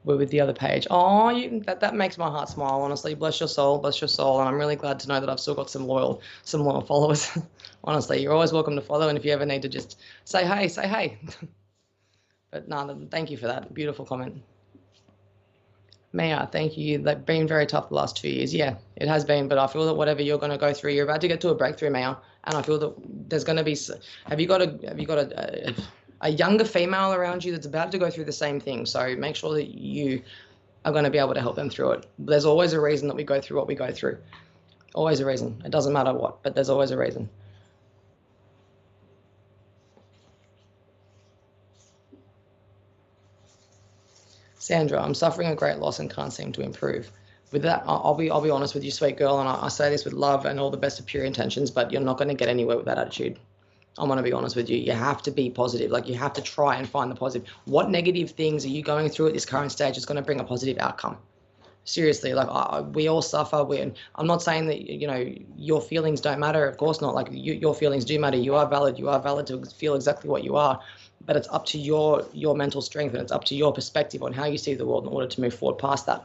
[SPEAKER 1] were with the other page. Oh, that makes my heart smile, honestly. Bless your soul, bless your soul. And I'm really glad to know that I've still got some loyal followers. Honestly, you're always welcome to follow. And if you ever need to just say hey, say hey. But no, thank you for that. Beautiful comment. Maya, thank you. They've been very tough the last 2 years. Yeah, it has been. But I feel that whatever you're going to go through, you're about to get to a breakthrough, Maya. And I feel that there's going to be. Have you got a younger female around you that's about to go through the same thing? So make sure that you are going to be able to help them through it. There's always a reason that we go through what we go through. Always a reason. It doesn't matter what, but there's always a reason. Sandra, I'm suffering a great loss and can't seem to improve. With that, I'll be honest with you, sweet girl, and I say this with love and all the best of pure intentions, but you're not going to get anywhere with that attitude. I'm going to be honest with you. You have to be positive. Like, you have to try and find the positive. What negative things are you going through at this current stage is going to bring a positive outcome? Seriously, like, we all suffer. I'm not saying that, your feelings don't matter. Of course not. Like, your feelings do matter. You are valid. You are valid to feel exactly what you are. But it's up to your mental strength, and it's up to your perspective on how you see the world in order to move forward past that.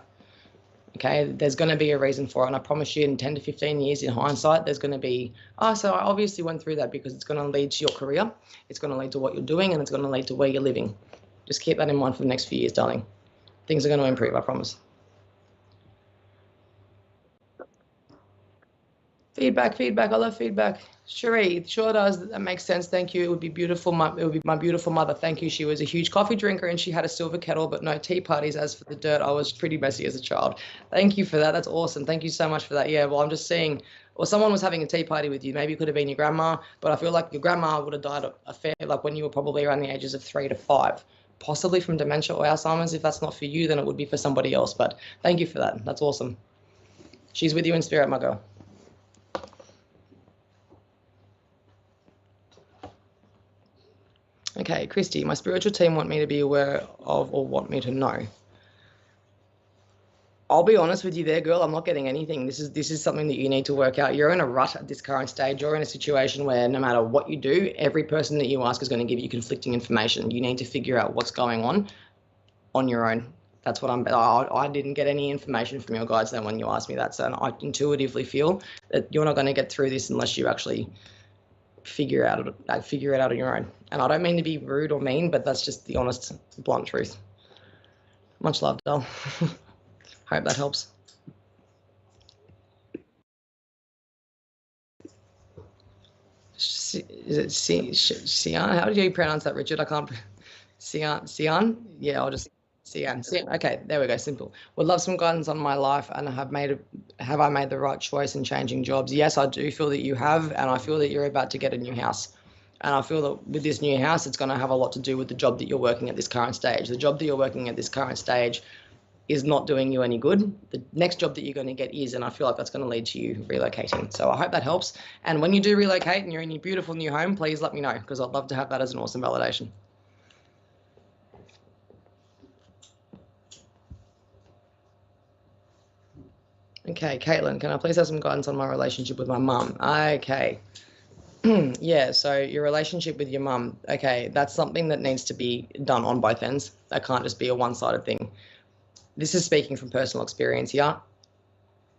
[SPEAKER 1] Okay, there's going to be a reason for it. And I promise you, in 10 to 15 years, in hindsight, there's going to be, so I obviously went through that because it's going to lead to your career. It's going to lead to what you're doing, and it's going to lead to where you're living. Just keep that in mind for the next few years, darling. Things are going to improve, I promise. Feedback. I love feedback. Cherie, it sure does. That makes sense. Thank you. It would be beautiful. It would be my beautiful mother. Thank you. She was a huge coffee drinker and she had a silver kettle, but no tea parties. As for the dirt, I was pretty messy as a child. Thank you for that. That's awesome. Thank you so much for that. Yeah, well, I'm just seeing, or someone was having a tea party with you. Maybe it could have been your grandma, but I feel like your grandma would have died like when you were probably around the ages of 3 to 5, possibly from dementia or Alzheimer's. If that's not for you, then it would be for somebody else. But thank you for that. That's awesome. She's with you in spirit, my girl. Okay, Christy, my spiritual team want me to be aware of or want me to know. I'll be honest with you there, girl. I'm not getting anything. This is something that you need to work out. You're in a rut at this current stage. You're in a situation where no matter what you do, every person that you ask is going to give you conflicting information. You need to figure out what's going on your own. That's what I didn't get any information from your guides then when you asked me that. So I intuitively feel that you're not going to get through this unless you actually figure it out on your own. And I don't mean to be rude or mean, but that's just the honest, blunt truth. Much love, doll. Hope that helps. Is it Sian? How do you pronounce that, Richard? I can't. Sian? Yeah, I'll just Sian. Okay, there we go. Simple. Would love some guidance on my life, and have I made the right choice in changing jobs? Yes, I do feel that you have, and I feel that you're about to get a new house. And I feel that with this new house, it's going to have a lot to do with the job that you're working at this current stage. The job that you're working at this current stage is not doing you any good. The next job that you're going to get is, and I feel like that's going to lead to you relocating. So I hope that helps. And when you do relocate and you're in your beautiful new home, please let me know, because I'd love to have that as an awesome validation. Okay, Caitlin, can I please have some guidance on my relationship with my mum? Okay. Yeah, so your relationship with your mum, okay, that's something that needs to be done on both ends. That can't just be a one-sided thing. This is speaking from personal experience here.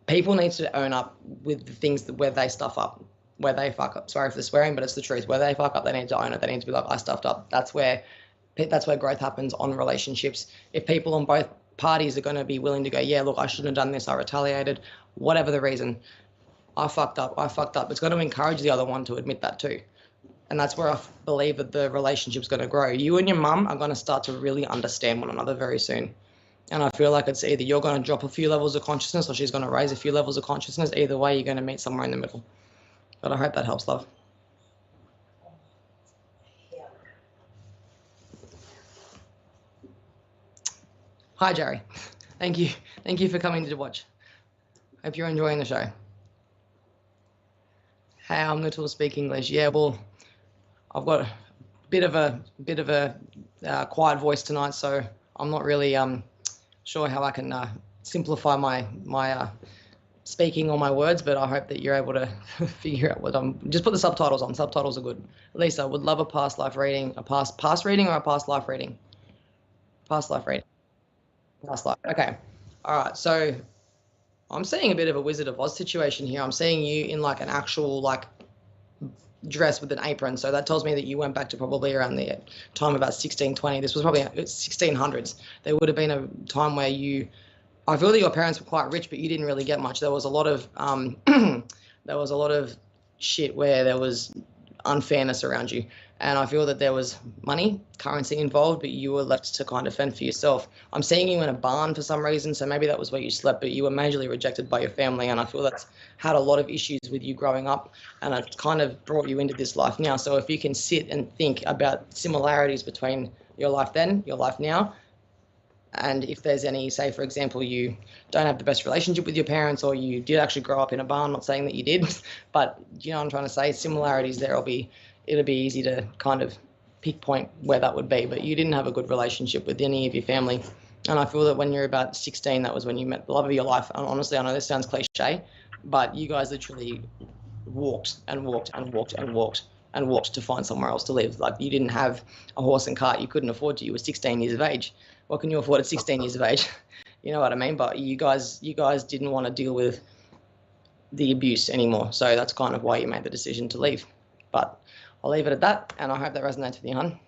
[SPEAKER 1] People need to own up with the things where they stuff up, where they fuck up. Sorry for the swearing, but it's the truth. Where they fuck up, they need to own it. They need to be like, I stuffed up. That's where That's where growth happens on relationships. If people on both parties are going to be willing to go, yeah, look, I shouldn't have done this, I retaliated, whatever the reason, I fucked up, it's going to encourage the other one to admit that too. And that's where I believe that the relationship's going to grow. You and your mum are going to start to really understand one another very soon. And I feel like it's either you're going to drop a few levels of consciousness or she's going to raise a few levels of consciousness. Either way, you're going to meet somewhere in the middle. But I hope that helps, love. Hi, Jerry. Thank you. Thank you for coming to watch. Hope you're enjoying the show. Hey, I'm little speak English. Yeah, well, I've got a bit of a quiet voice tonight, so I'm not really sure how I can simplify my speaking or my words, but I hope that you're able to figure out what I'm. Just put the subtitles on. Subtitles are good. Lisa, would love a past life reading, a past reading or a past life reading. Past life reading. Past life. Okay. All right. So I'm seeing a bit of a Wizard of Oz situation here. I'm seeing you in like an actual like dress with an apron. So that tells me that you went back to probably around the time about 1620. This was probably 1600s. There would have been a time where I feel that your parents were quite rich, but you didn't really get much. There was a lot of there was a lot of shit where there was unfairness around you. And I feel that there was money, currency involved, but you were left to kind of fend for yourself. I'm seeing you in a barn for some reason, so maybe that was where you slept, but you were majorly rejected by your family, and I feel that's had a lot of issues with you growing up, and it kind of brought you into this life now. So if you can sit and think about similarities between your life then, your life now, and if there's any, say, for example, you don't have the best relationship with your parents, or you did actually grow up in a barn, not saying that you did, but you know what I'm trying to say, similarities there it'll be easy to kind of pinpoint where that would be, but you didn't have a good relationship with any of your family. And I feel that when you're about 16, that was when you met the love of your life. And honestly, I know this sounds cliche, but you guys literally walked and walked and walked and walked and walked to find somewhere else to live. Like, you didn't have a horse and cart. You couldn't afford to. You were 16 years of age. What can you afford at 16 years of age? You know what I mean? But you guys didn't want to deal with the abuse anymore. So that's kind of why you made the decision to leave. But I'll leave it at that, and I hope that resonates with you, hon.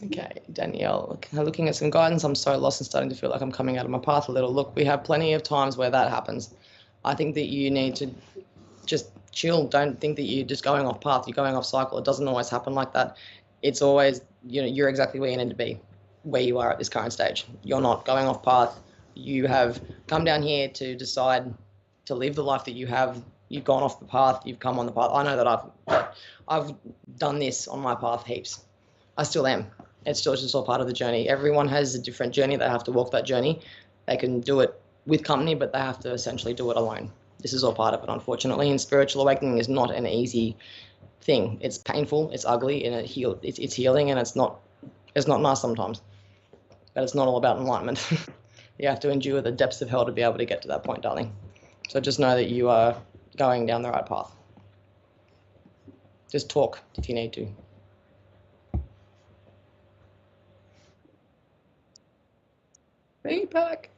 [SPEAKER 1] Okay, Danielle, looking at some guidance, I'm so lost and starting to feel like I'm coming out of my path a little. Look, we have plenty of times where that happens. I think that you need to just chill. Don't think that you're just going off path, you're going off cycle. It doesn't always happen like that. It's always, you're exactly where you need to be, where you are at this current stage. You're not going off path. You have come down here to decide to live the life that you have. You've gone off the path. You've come on the path. I know that I've done this on my path heaps. I still am. It's still just all part of the journey. Everyone has a different journey. They have to walk that journey. They can do it with company, but they have to essentially do it alone. This is all part of it, unfortunately. And spiritual awakening is not an easy thing. It's painful. It's ugly, and it's healing, and it's not nice sometimes. But it's not all about enlightenment. You have to endure the depths of hell to be able to get to that point, darling. So just know that you are going down the right path. Just talk if you need to. Feedback.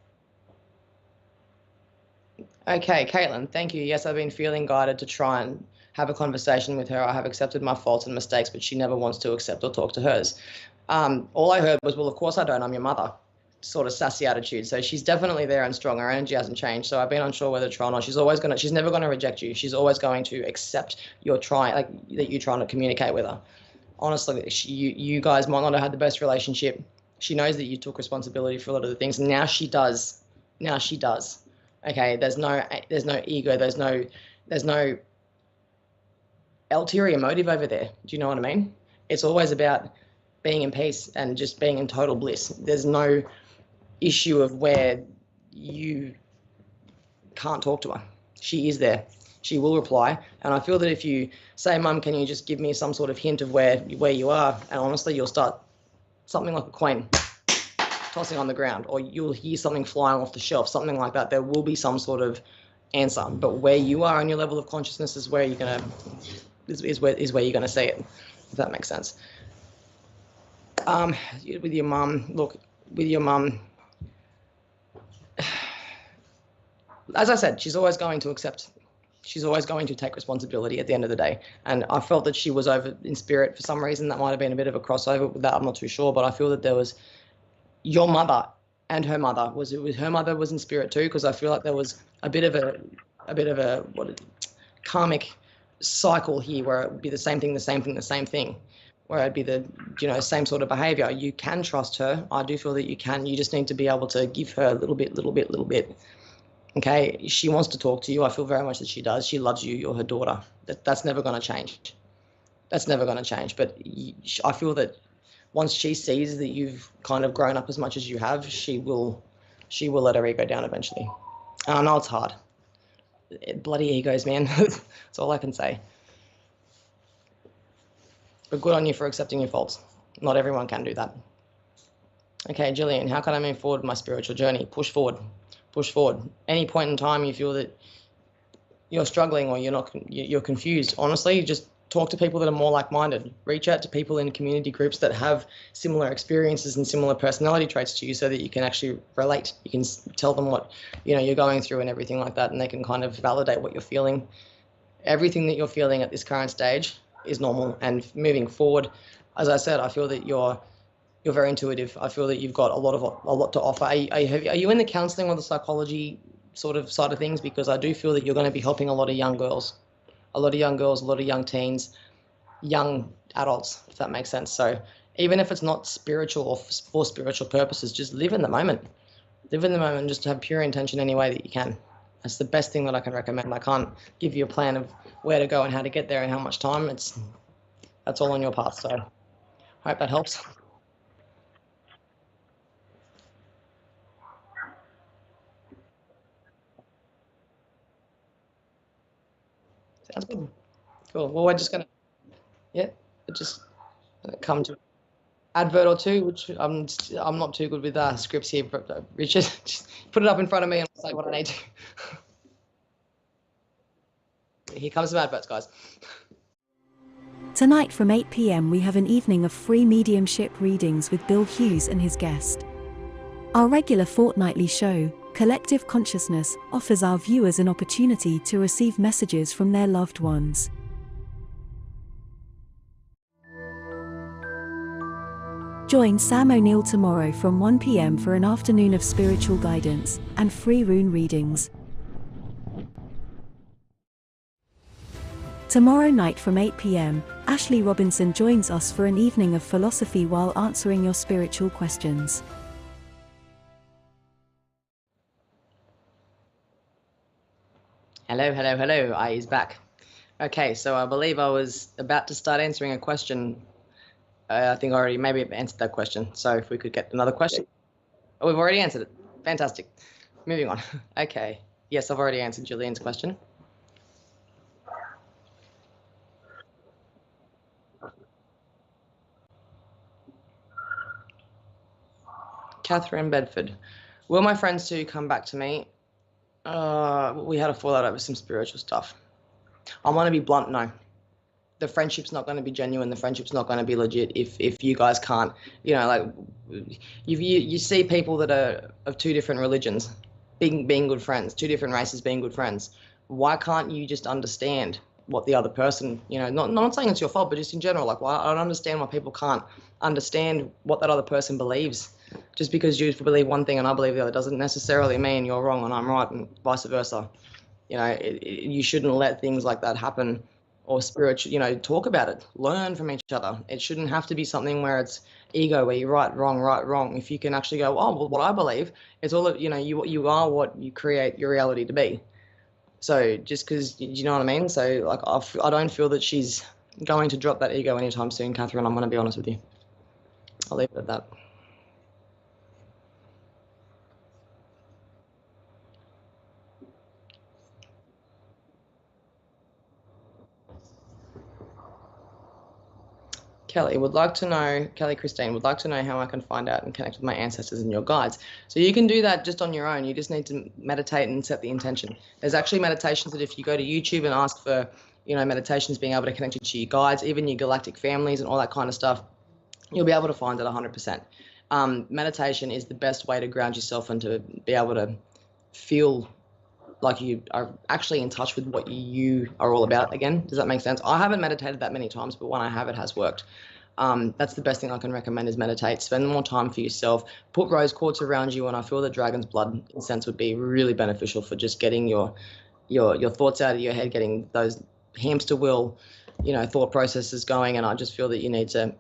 [SPEAKER 1] Okay, Caitlin, thank you. Yes, I've been feeling guided to try and have a conversation with her. I have accepted my faults and mistakes, but she never wants to accept or talk to hers. All I heard was, well, of course I don't, I'm your mother. Sort of sassy attitude. So she's definitely there and strong. Her energy hasn't changed. So I've been unsure whether to try or not. She's never going to reject you. She's always going to accept your that you're trying to communicate with her. Honestly, you guys might not have had the best relationship. She knows that you took responsibility for a lot of the things. Now she does. Okay, there's no ego. There's no ulterior motive over there. Do you know what I mean? It's always about being in peace and just being in total bliss. There's no issue of where you can't talk to her. She is there. She will reply. And I feel that if you say, Mum, can you just give me some sort of hint of where you are? And honestly, you'll start something like a coin tossing on the ground, or you'll hear something flying off the shelf, something like that. There will be some sort of answer. But where you are on your level of consciousness is where you're gonna where you're gonna see it, if that makes sense. With your mum, look, with your mum, as I said, she's always going to accept she's always going to take responsibility at the end of the day. And I felt that she was over in spirit for some reason. That might have been a bit of a crossover with that. I'm not too sure, but I feel that there was your mother and her mother. Was her mother was in spirit too? Because I feel like there was a bit of a karmic cycle here where it would be the same thing, where it'd be the, same sort of behavior. You can trust her. I do feel that you can. You just need to be able to give her a little bit. Okay, she wants to talk to you. I feel very much that she does. She loves you. You're her daughter. That's never going to change. That's never going to change. But I feel that once she sees that you've kind of grown up as much as you have, she will let her ego down eventually. And I know it's hard. Bloody egos, man. That's all I can say. But good on you for accepting your faults. Not everyone can do that. Okay, Jillian, how can I move forward with my spiritual journey? Push forward. Push forward. Any point in time you feel that you're struggling or you're confused, honestly, just talk to people that are more like-minded. Reach out to people in community groups that have similar experiences and similar personality traits to you so that you can actually relate. You can tell them what you're going through and everything like that, and they can kind of validate what you're feeling. Everything that you're feeling at this current stage is normal, and moving forward, as I said, I feel that you're very intuitive. I feel that you've got a lot to offer. Are you in the counselling or the psychology sort of side of things? Because I do feel that you're going to be helping a lot of young girls, a lot of young teens, young adults, if that makes sense. So even if it's not spiritual or for spiritual purposes, just live in the moment. Live in the moment, just have pure intention any way that you can. That's the best thing that I can recommend. I can't give you a plan of where to go and how to get there and how much time. That's all on your path. So I hope that helps. Sounds good. Cool. Well, we're just gonna, just come to advert or two, which I'm not too good with scripts here, but Richard, just put it up in front of me and I'll say what I need to. Here comes some adverts, guys.
[SPEAKER 2] Tonight from 8 p.m. we have an evening of free mediumship readings with Bill Hughes and his guest. Our regular fortnightly show, Collective Consciousness, offers our viewers an opportunity to receive messages from their loved ones. Join Sam O'Neill tomorrow from 1 p.m. for an afternoon of spiritual guidance and free rune readings. Tomorrow night from 8 p.m, Ashley Robinson joins us for an evening of philosophy while answering your spiritual questions.
[SPEAKER 1] Hello. I is back. Okay, so I believe I was about to start answering a question. I think I already maybe answered that question. So if we could get another question. Oh, we've already answered it. Fantastic. Moving on. Okay. Yes, I've already answered Julian's question. Catherine Bedford. Will my friends too come back to me? We had a fallout over some spiritual stuff. I want to be blunt, no. The friendship's not going to be genuine. The friendship's not going to be legit if you guys can't, you see people that are of two different religions being good friends, two different races being good friends. Why can't you just understand what the other person, not saying it's your fault, but just in general, like, I don't understand why people can't understand what that other person believes. Just because you believe one thing and I believe the other doesn't necessarily mean you're wrong and I'm right, and vice versa. You shouldn't let things like that happen, or spiritual, talk about it, learn from each other. It shouldn't have to be something where it's ego, where you're right, wrong. If you can actually go, oh, well, what I believe is all of, you are what you create your reality to be. So just because, you know what I mean? So like, I don't feel that she's going to drop that ego anytime soon, Catherine. I'm going to be honest with you. I'll leave it at that. Kelly Christine would like to know how I can find out and connect with my ancestors and your guides. So you can do that just on your own. You just need to meditate and set the intention. There's actually meditations that if you go to YouTube and ask for, meditations being able to connect you to your guides, even your galactic families and all that kind of stuff, you'll be able to find it 100%. Meditation is the best way to ground yourself and to be able to feel like you are actually in touch with what you are all about again. Does that make sense? I haven't meditated that many times, but when I have, it has worked. That's the best thing I can recommend is meditate. Spend more time for yourself. Put rose quartz around you, and I feel that dragon's blood incense would be really beneficial for just getting your thoughts out of your head, getting those hamster wheel, thought processes going. And I just feel that you need to,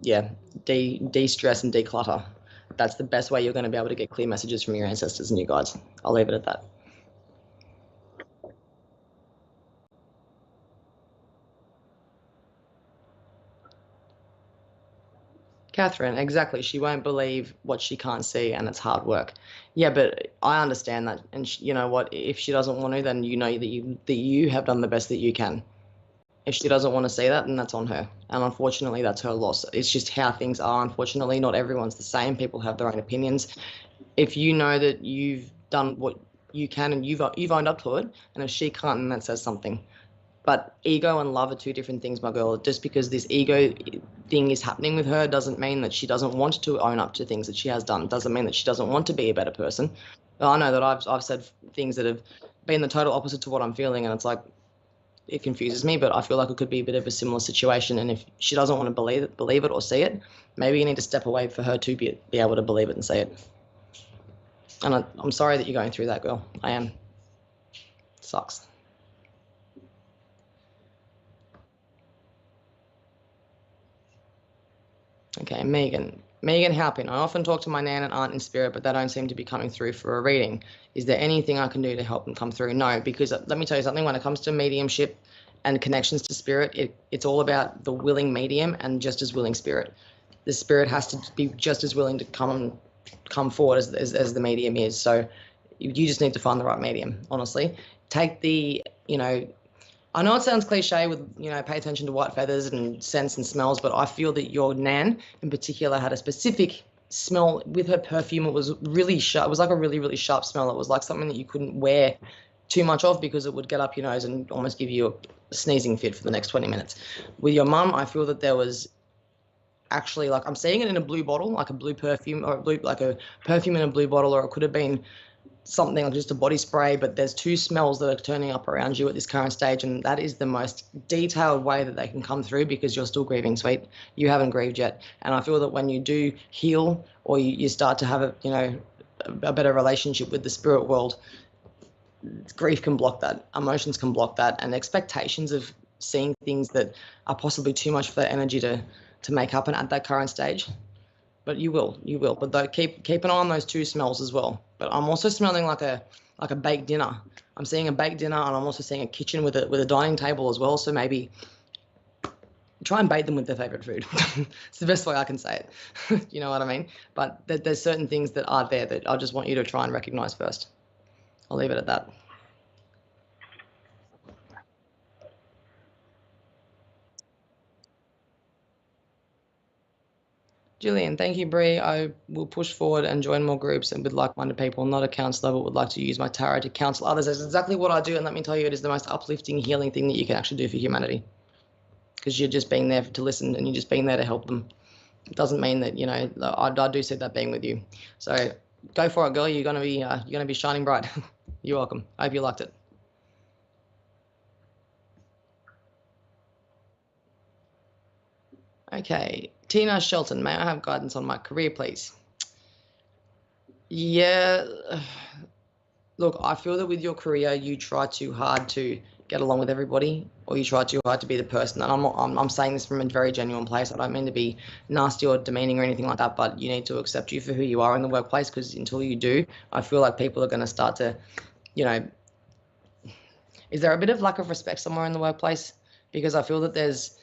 [SPEAKER 1] de-stress and declutter. That's the best way you're going to be able to get clear messages from your ancestors and you guides. I'll leave it at that. Catherine, exactly. She won't believe what she can't see, and it's hard work. Yeah, but I understand that. And you know what? If she doesn't want to, then you know that you have done the best that you can. If she doesn't want to see that, then that's on her. And unfortunately, that's her loss. It's just how things are. Unfortunately, not everyone's the same. People have their own opinions. If you know that you've done what you can and you've owned up to it, and if she can't, then that says something. But ego and love are two different things, my girl. Just because this ego thing is happening with her doesn't mean that she doesn't want to own up to things that she has done. Doesn't mean that she doesn't want to be a better person. I know that I've said things that have been the total opposite to what I'm feeling, and it's like, it confuses me, but I feel like it could be a bit of a similar situation. And if she doesn't want to believe it or see it, maybe you need to step away for her to be able to believe it and see it. And I'm sorry that you're going through that, girl. I am. It sucks. Okay, Megan. Megan Halpin. I often talk to my nan and aunt in spirit, but they don't seem to be coming through for a reading. Is there anything I can do to help them come through? No, because let me tell you something. When it comes to mediumship and connections to spirit, it's all about the willing medium and just as willing spirit. The spirit has to be just as willing to come forward as the medium is. So you just need to find the right medium, honestly. Take the, I know it sounds cliche with, pay attention to white feathers and scents and smells, but I feel that your nan in particular had a specific smell with her perfume. It was really sharp. It was like a really, really sharp smell. It was like something that you couldn't wear too much of because it would get up your nose and almost give you a sneezing fit for the next 20 minutes. With your mum, I feel that there was actually, like, I'm seeing it in a blue bottle, like a blue perfume or like a perfume in a blue bottle, or it could have been something like just a body spray, but there's two smells that are turning up around you at this current stage, and that is the most detailed way that they can come through because you're still grieving, sweet. You haven't grieved yet. And I feel that when you do heal or you start to have a better relationship with the spirit world, grief can block that, emotions can block that, and expectations of seeing things that are possibly too much for that energy to make happen at that current stage. But you will. But keep an eye on those two smells as well. But I'm also smelling like a baked dinner. I'm seeing a baked dinner, and I'm also seeing a kitchen with a dining table as well. So maybe try and bait them with their favorite food. It's the best way I can say it. You know what I mean? But there's certain things that are there that I just want you to try and recognize first. I'll leave it at that. Julian, thank you, Bree. I will push forward and join more groups and with like-minded people, not a counselor, but would like to use my tarot to counsel others. That's exactly what I do, and let me tell you, it is the most uplifting, healing thing that you can actually do for humanity, because you're just being there to listen and you're just being there to help them. It doesn't mean that, I do see that being with you. So go for it, girl. You're gonna be shining bright. You're welcome. I hope you liked it. Okay, Tina Shelton, may I have guidance on my career, please? Yeah, look, I feel that with your career, you try too hard to get along with everybody, or you try too hard to be the person. And I'm saying this from a very genuine place. I don't mean to be nasty or demeaning or anything like that, but you need to accept you for who you are in the workplace, because until you do, I feel like people are going to start to, is there a bit of lack of respect somewhere in the workplace? Because I feel that there's,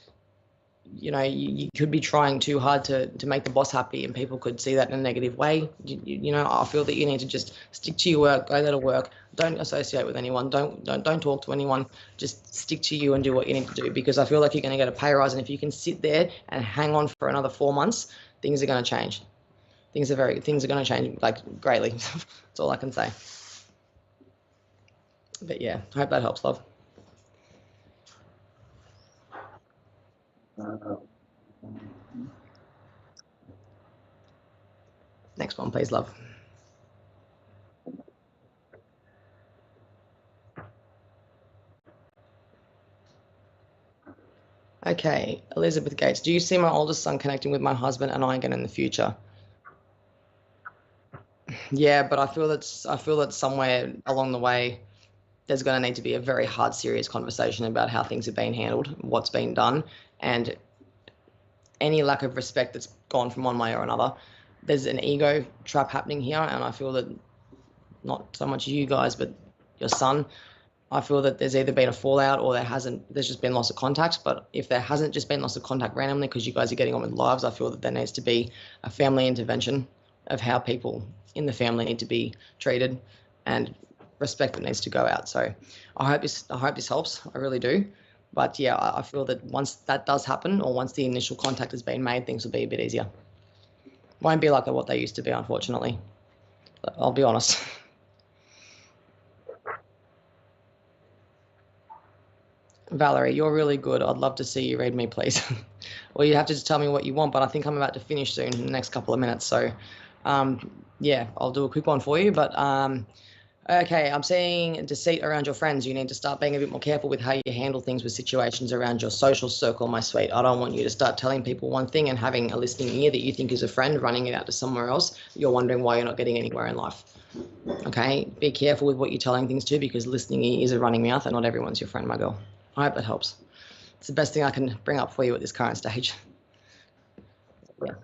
[SPEAKER 1] you could be trying too hard to make the boss happy, and people could see that in a negative way. I feel that you need to just stick to your work, go there to work, don't associate with anyone, don't talk to anyone, just stick to you and do what you need to do, because I feel like you're going to get a pay rise, and if you can sit there and hang on for another 4 months, things are going to change. Things are going to change, like, greatly. That's all I can say. But yeah, I hope that helps, love. Next one, please, love. Okay, Elizabeth Gates, do you see my oldest son connecting with my husband and I again in the future? Yeah, but I feel that somewhere along the way there's going to need to be a very hard, serious conversation about how things have been handled, what's been done, and any lack of respect that's gone from one way or another. There's an ego trap happening here, and I feel that not so much you guys, but your son, I feel that there's either been a fallout or there's just been loss of contact. But if there hasn't just been loss of contact randomly because you guys are getting on with lives, I feel that there needs to be a family intervention of how people in the family need to be treated and respect that needs to go out. So I hope this helps. I really do. But yeah, I feel that once that does happen, or once the initial contact has been made, things will be a bit easier. Won't be like what they used to be, unfortunately. But I'll be honest. Valerie, you're really good. I'd love to see you read me, please. Well, you have to just tell me what you want, but I think I'm about to finish soon in the next couple of minutes. So, yeah, I'll do a quick one for you. But okay, I'm seeing deceit around your friends. You need to start being a bit more careful with how you handle things with situations around your social circle, my sweet. I don't want you to start telling people one thing and having a listening ear that you think is a friend, running it out to somewhere else. You're wondering why you're not getting anywhere in life. Okay, be careful with what you're telling things to, because listening ear is a running mouth and not everyone's your friend, my girl. I hope that helps. It's the best thing I can bring up for you at this current stage. Yeah.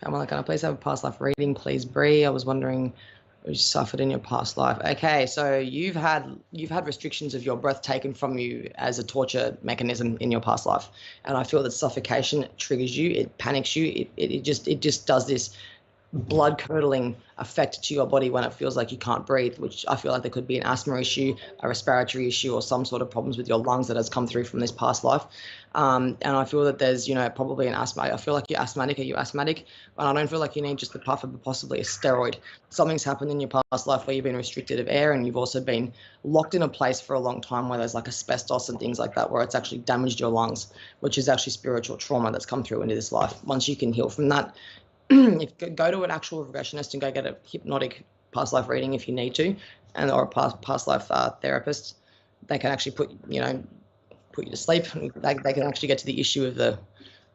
[SPEAKER 1] Pamela, can I please have a past life reading, please, Bree? I was wondering what you suffered in your past life. Okay, so you've had restrictions of your breath taken from you as a torture mechanism in your past life, and I feel that suffocation triggers you. It panics you. It just does this blood-curdling effect to your body when it feels like you can't breathe, which I feel like there could be an asthma issue, a respiratory issue, or some sort of problems with your lungs that has come through from this past life. And I feel that there's, probably an asthma. I feel like you're asthmatic. Are you asthmatic? And I don't feel like you need just the puffer, but possibly a steroid. Something's happened in your past life where you've been restricted of air, and you've also been locked in a place for a long time where there's like asbestos and things like that, where it's actually damaged your lungs, which is actually spiritual trauma that's come through into this life. Once you can heal from that, go to an actual regressionist and go get a hypnotic past life reading if you need to, or a past life therapist. They can actually put you to sleep. They can actually get to the issue of the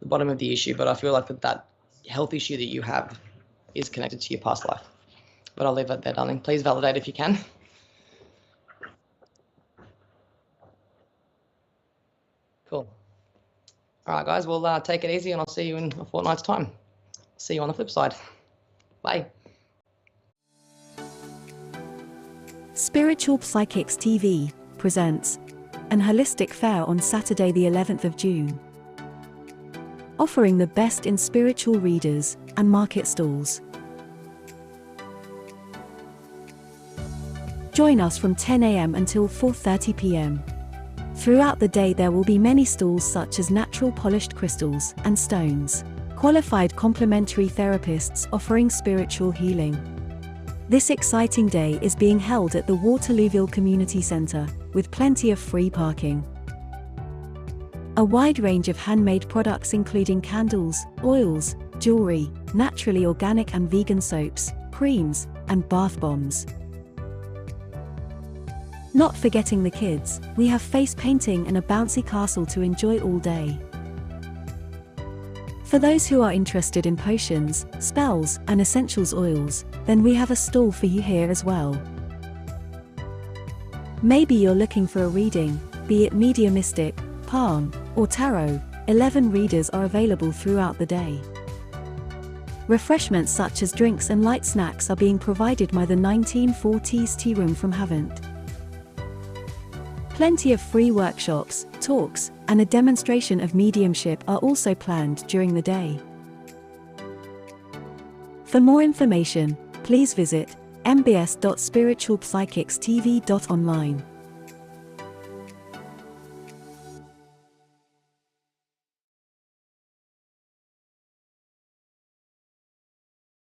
[SPEAKER 1] bottom of the issue. But I feel like that health issue that you have is connected to your past life. But I'll leave it there, darling. Please validate if you can. Cool. All right, guys. Well, take it easy, and I'll see you in a fortnight's time. See you on the flip side. Bye.
[SPEAKER 2] Spiritual Psychics TV presents an holistic fair on Saturday the 11th of June. Offering the best in spiritual readers and market stalls. Join us from 10 a.m. until 4:30 p.m. Throughout the day there will be many stalls such as natural polished crystals and stones. Qualified complementary therapists offering spiritual healing. This exciting day is being held at the Waterlooville Community Centre, with plenty of free parking. A wide range of handmade products including candles, oils, jewelry, naturally organic and vegan soaps, creams, and bath bombs. Not forgetting the kids, we have face painting and a bouncy castle to enjoy all day. For those who are interested in potions, spells, and essentials oils, then we have a stall for you here as well. Maybe you're looking for a reading, be it mediumistic, palm, or tarot. 11 readers are available throughout the day. Refreshments such as drinks and light snacks are being provided by the 1940s Tea Room from Havant. Plenty of free workshops, talks, and a demonstration of mediumship are also planned during the day. For more information, please visit mbs.spiritualpsychicstv.online.